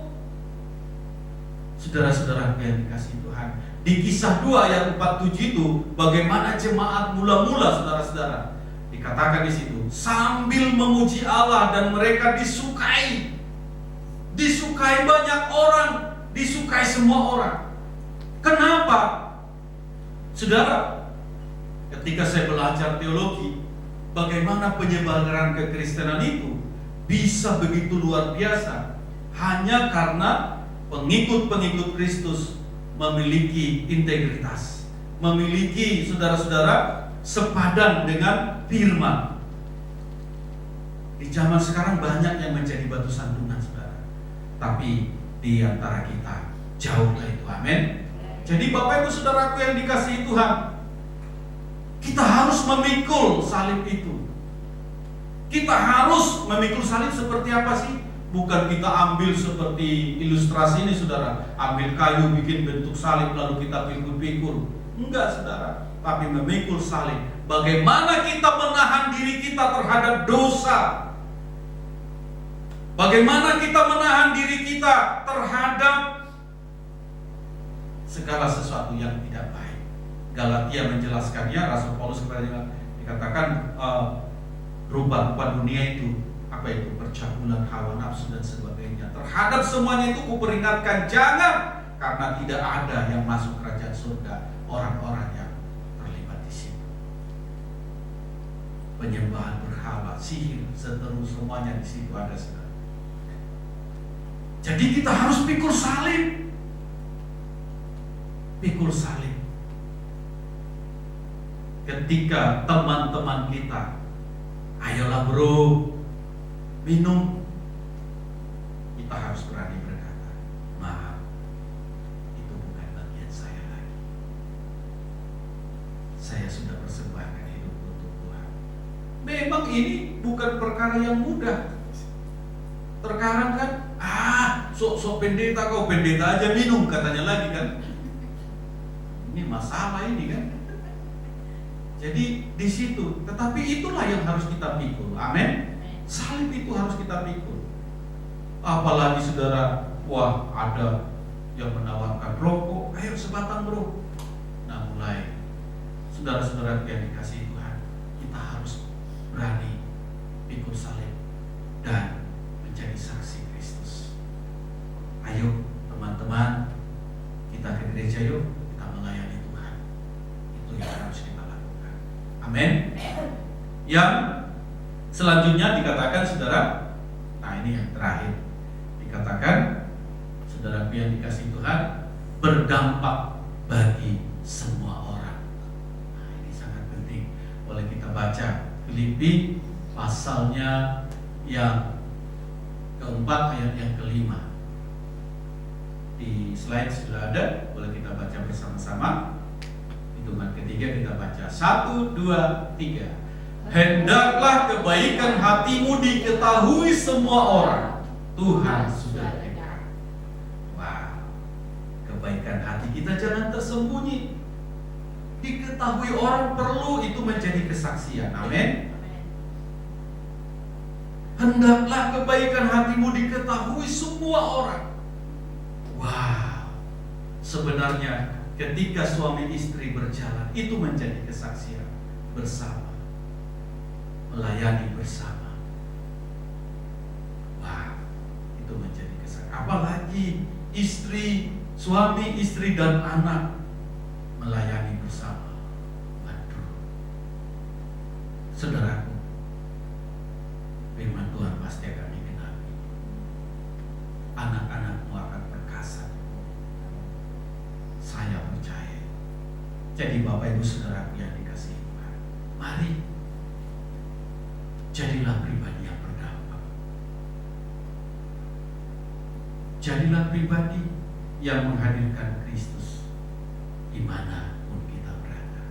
Saudara-saudara yang dikasihi Tuhan, di Kisah 2 ayat 47 itu bagaimana jemaat mula-mula, saudara-saudara. Dikatakan di situ, sambil memuji Allah dan mereka disukai. Disukai banyak orang, disukai semua orang. Kenapa? Saudara, ketika saya belajar teologi, bagaimana penyebaran kekristenan itu bisa begitu luar biasa hanya karena pengikut-pengikut Kristus memiliki integritas, memiliki, saudara-saudara, sepadan dengan firman. Di zaman sekarang banyak yang menjadi batu sandungan, saudara, tapi di antara kita jauh dari itu. Amin. Jadi Bapak Ibu saudaraku yang dikasihi Tuhan, kita harus memikul salib itu. Kita harus memikul salib seperti apa sih? Bukan kita ambil seperti ilustrasi ini, saudara, ambil kayu bikin bentuk salib lalu kita pikul-pikul. Enggak, saudara, tapi memikul salib. Bagaimana kita menahan diri kita terhadap dosa? Bagaimana kita menahan diri kita terhadap segala sesuatu yang tidak baik? Galatia menjelaskannya, Rasul Paulus kepada dikatakan rupa-rupa dunia itu, apa itu, percabulan, hawa nafsu dan sebagainya. Terhadap semuanya itu kuperingatkan, jangan, karena tidak ada yang masuk kerajaan surga orang-orang yang terlibat di situ. Penyembahan berhala, sihir, seterus semuanya di situ ada, saudara. Jadi kita harus pikul salib. Pikul salib. Ketika teman-teman kita, ayolah bro, minum, kita harus berani berkata, maaf, itu bukan bagian saya lagi. Saya sudah persembahkan hidup untuk Tuhan. Memang ini bukan perkara yang mudah. Terkadang kan, sok-sok pendeta, kau pendeta aja minum, katanya lagi kan. Ini masalah ini kan. Jadi di situ, tetapi itulah yang harus kita pikul. Amin. Salib itu harus kita pikul. Apalagi saudara, wah ada yang menawarkan rokok, ayo sebatang bro. Nah mulai, saudara-saudara yang dikasihi Tuhan, kita harus berani pikul salib dan menjadi saksi Kristus. Ayo teman-teman, kita ke gereja yuk, kita melayani Tuhan. Itu yang harus kita lakukan. Amin. Yang selanjutnya dikatakan, saudara, nah ini yang terakhir, dikatakan, saudara yang dikasihi Tuhan, berdampak bagi semua orang. Nah ini sangat penting. Boleh kita baca Filipi pasalnya yang keempat ayat yang kelima. Di slide sudah ada, boleh kita baca bersama-sama. Hitungan ketiga kita baca, 1, 2, 3. Hendaklah kebaikan hatimu diketahui semua orang, Tuhan sudah dekat. Wow, kebaikan hati kita jangan tersembunyi, diketahui orang, perlu itu menjadi kesaksian. Amin. Hendaklah kebaikan hatimu diketahui semua orang. Wow, sebenarnya ketika suami istri berjalan, itu menjadi kesaksian bersama, melayani bersama. Wah, itu menjadi kesaksian. Apalagi suami, istri dan anak melayani bersama. Waduh, saudaraku, firman Tuhan pasti akan digenapi. Anak-anakmu akan perkasa. Saya percaya. Jadi Bapak Ibu Saudaraku yang dikasihi Tuhan, mari jadilah pribadi yang berdampak. Jadilah pribadi yang menghadirkan Kristus dimanapun kita berada.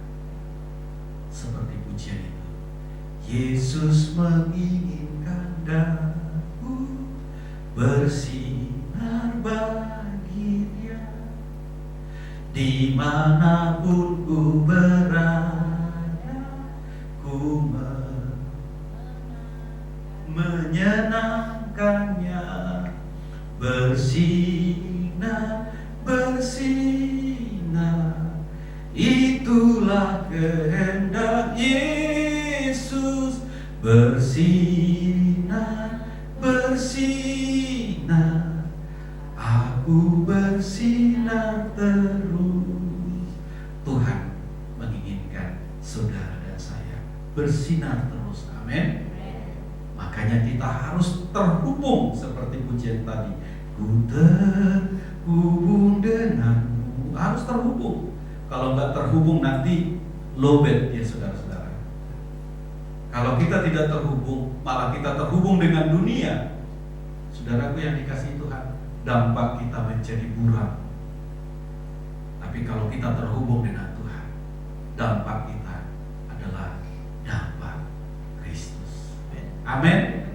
Seperti pujian itu, Yesus menginginkan daku bersinar bagi Dia dimanapun ku berada, ku menyenangkannya, bersinar, bersinar, itulah kehendak Yesus. Bersinar, bersinar, aku bersinar terus. Tuhan menginginkan saudara dan saya bersinar terus. Amin. Makanya kita harus terhubung seperti pujian tadi. Ku terhubung denganmu. Harus terhubung. Kalau nggak terhubung nanti lowbat ya saudara-saudara. Kalau kita tidak terhubung, malah kita terhubung dengan dunia, saudaraku yang dikasihi Tuhan, dampak kita menjadi buram. Tapi kalau kita terhubung dengan Tuhan, dampak kita adalah dampak Kristus. Amin.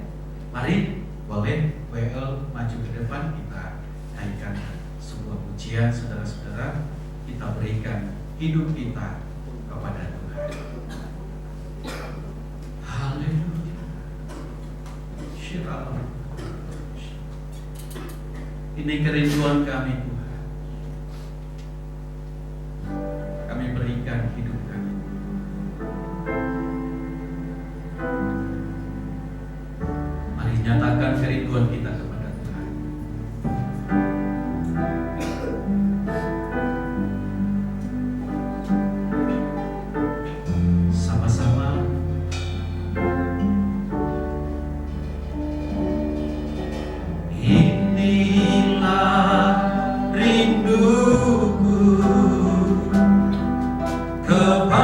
Mari, boleh WL maju ke depan, kita naikkan sebuah pujian, saudara-saudara. Kita berikan hidup kita kepada Tuhan. Haleluya. Shalom. Ini kerinduan kami Tuhan. Kami berikan hidup kami. Mari nyatakan kerinduan kita kepada Tuhan. Sama-sama. Inilah rinduku kepadamu,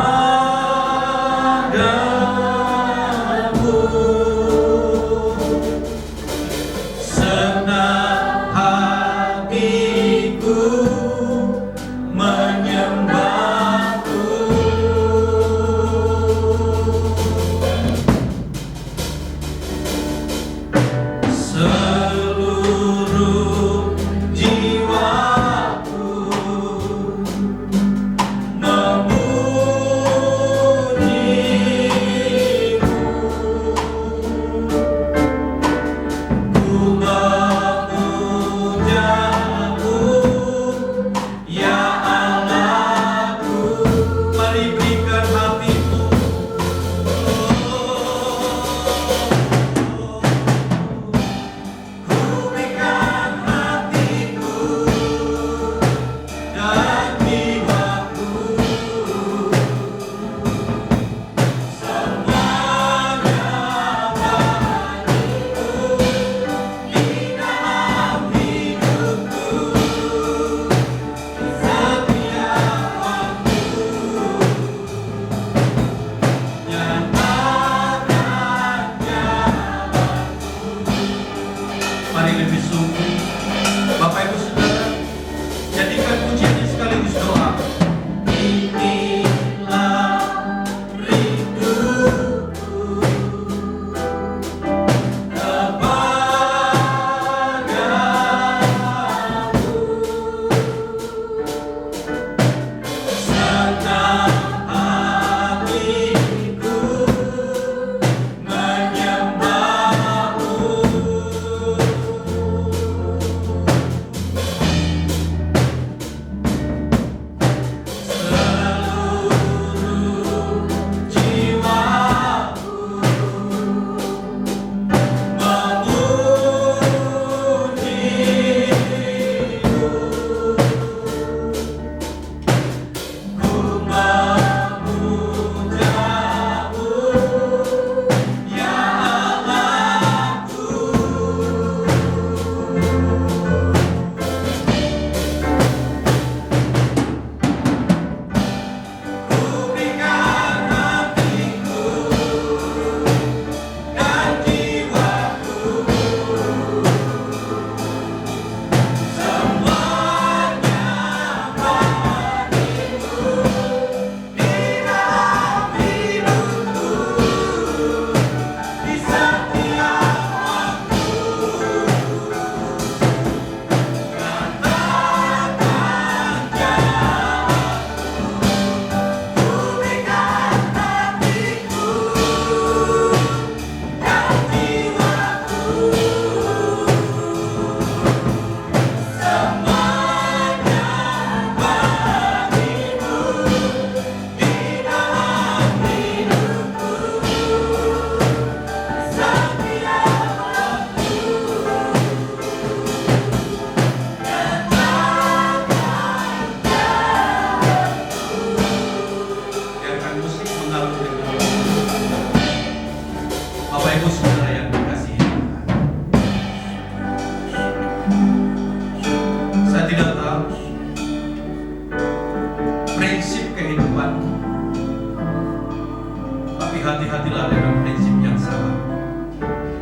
hati-hatilah dengan prinsip yang salah.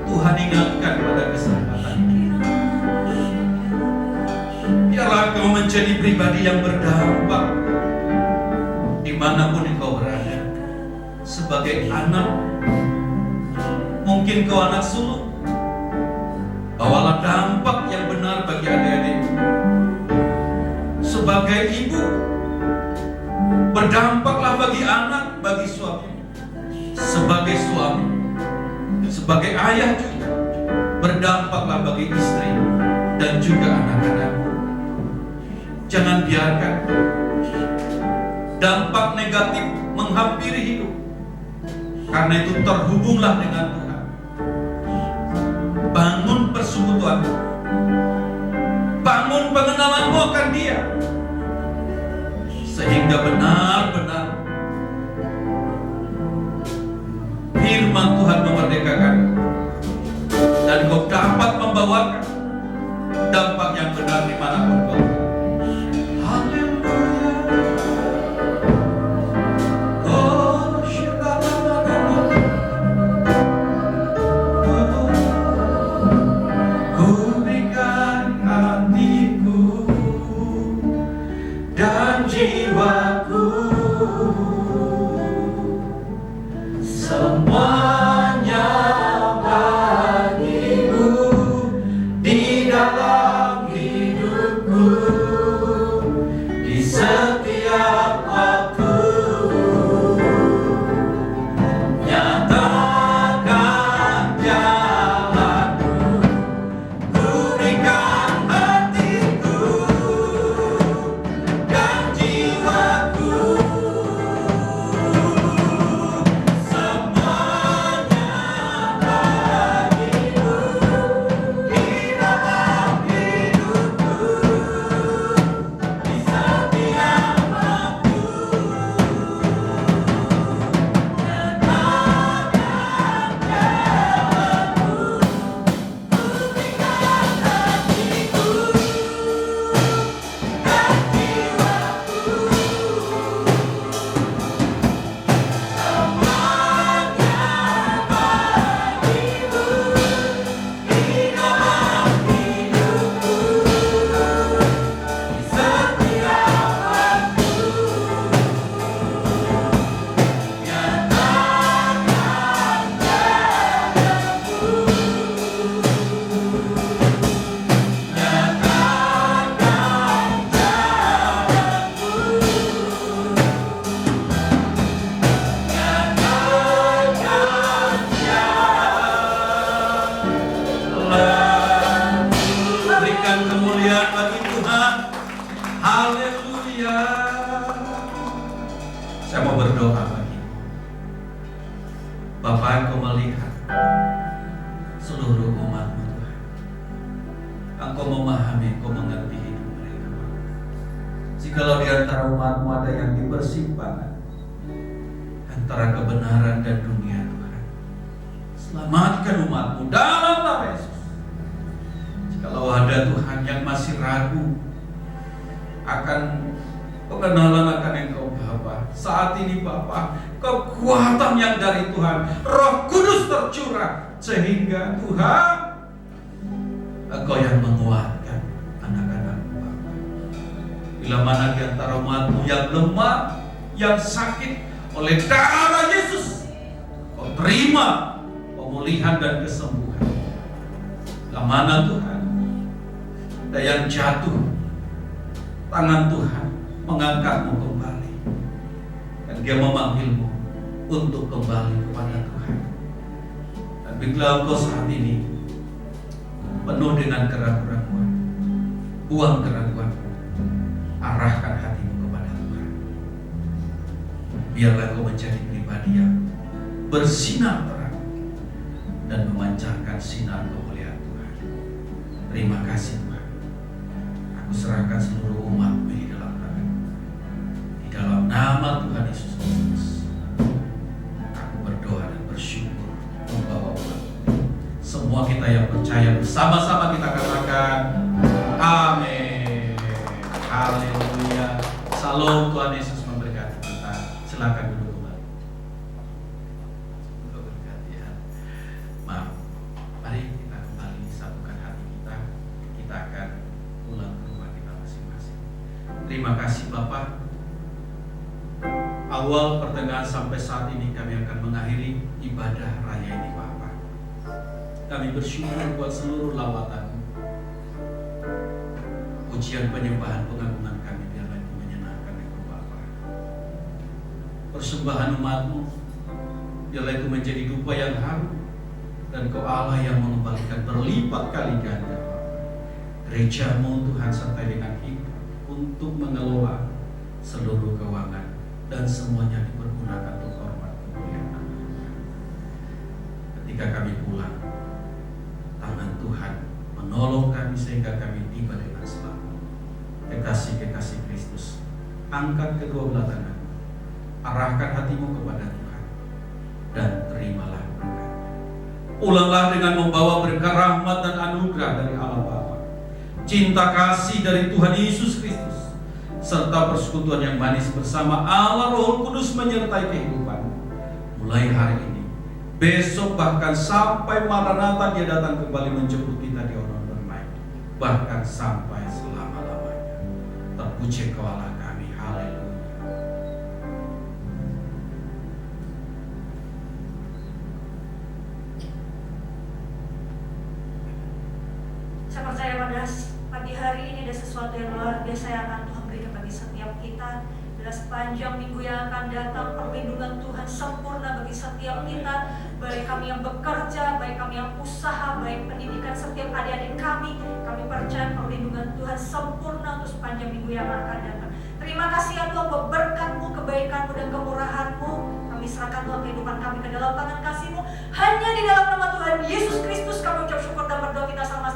Tuhan ingatkan pada kesempatan ini. Biarlah kau menjadi pribadi yang berdampak dimanapun engkau berada. Sebagai anak, mungkin kau anak sulung, bawalah dampak yang benar bagi adik-adik. Sebagai ibu, berdampaklah bagi anak, bagi suami. Sebagai suami, sebagai ayah juga, berdampaklah bagi istri dan juga anak-anak. Jangan biarkan dampak negatif menghampiri hidup. Karena itu terhubunglah dengan Tuhan. Bangun persekutuan, bangun pengenalanmu akan Dia, sehingga benar-benar firman Tuhan memerdekakan dan kau dapat membawakan dampak yang benar dimanapun kau. Saya mau berdoa bagi Bapak, Engkau melihat seluruh umat-Mu Tuhan. Engkau memahami, Engkau mengerti hidup mereka. Jikalau di antara umat-Mu ada yang di persimpangan antara kebenaran dan dunia Tuhan, selamatkan umat-Mu dalam nama Yesus. Jikalau ada Tuhan yang masih ragu akan pengenalan akan Engkau Bapa, saat ini Bapa, kekuatan yang dari Tuhan, Roh Kudus tercurah, sehingga Tuhan, Engkau yang menguatkan anak-anak-Mu Bapa. Bila mana di antara umat-Mu yang lemah, yang sakit, oleh darah Yesus, Kau terima pemulihan dan kesembuhan. Bila mana Tuhan, ada yang jatuh, tangan Tuhan mengangkatmu kembali, dan Dia memanggilmu untuk kembali kepada Tuhan. Dan bila engkau saat ini penuh dengan keraguan-keraguan, buang keraguan, arahkan hatimu kepada Tuhan. Biarlah engkau menjadi pribadi yang bersinar terang dan memancarkan sinar kemuliaan Tuhan. Terima kasih Tuhan. Aku serahkan seluruh umat-Mu di dalam tangan. Di dalam nama Tuhan Yesus Kristus, aku berdoa dan bersyukur membawa umat. Semua kita yang percaya bersama-sama kita katakan amin. Haleluya. Salam, Tuhan Yesus memberkati kita. Silakan duduk kembali. Terima kasih Bapak. Awal, pertengahan sampai saat ini kami akan mengakhiri ibadah raya ini Bapak. Kami bersyukur buat seluruh lawatan, pujian, penyembahan, pengagungan kami, biarlah itu menyenangkan Engkau Bapa. Persembahan umat-Mu, biarlah itu menjadi dupa yang harum, dan Kau Allah yang mengembalikan berlipat kali ganda Bapa. Gereja-Mu Tuhan sertai dengan hikmat untuk mengelola seluruh keuangan, dan semuanya dipergunakan untuk hormat kemuliaan. Ketika kami pulang, tangan Tuhan menolong kami sehingga kami tiba dengan selamat. Kekasih-kekasih Kristus, angkat kedua belah tangan, arahkan hatimu kepada Tuhan, dan terimalah berkat. Ulanglah dengan membawa berkat rahmat dan anugerah dari Allah Bapa, cinta kasih dari Tuhan Yesus Kristus, serta persekutuan yang manis bersama Allah Roh Kudus menyertai kehidupan. Mulai hari ini, besok, bahkan sampai Maranatha Dia datang kembali menjemput kita di orang bermain, bahkan sampai selama-lamanya. Terpuji Engkau Allah kami. Haleluya. Saya percaya pada pagi hari ini ada sesuatu yang luar biasa yang akan Tuhan berikan bagi setiap kita. Dalam sepanjang minggu yang akan datang, perlindungan Tuhan sempurna bagi setiap kita, baik kami yang bekerja, baik kami yang usaha, baik pendidikan setiap adik-adik kami. Kami percaya perlindungan Tuhan sempurna untuk sepanjang minggu yang akan datang. Terima kasih ya Tuhan buat berkat-Mu, kebaikan-Mu, dan kemurahan-Mu. Kami serahkan Tuhan kehidupan kami ke dalam tangan kasih-Mu. Hanya di dalam nama Tuhan Yesus Kristus kami ucap syukur dan berdoa kita sama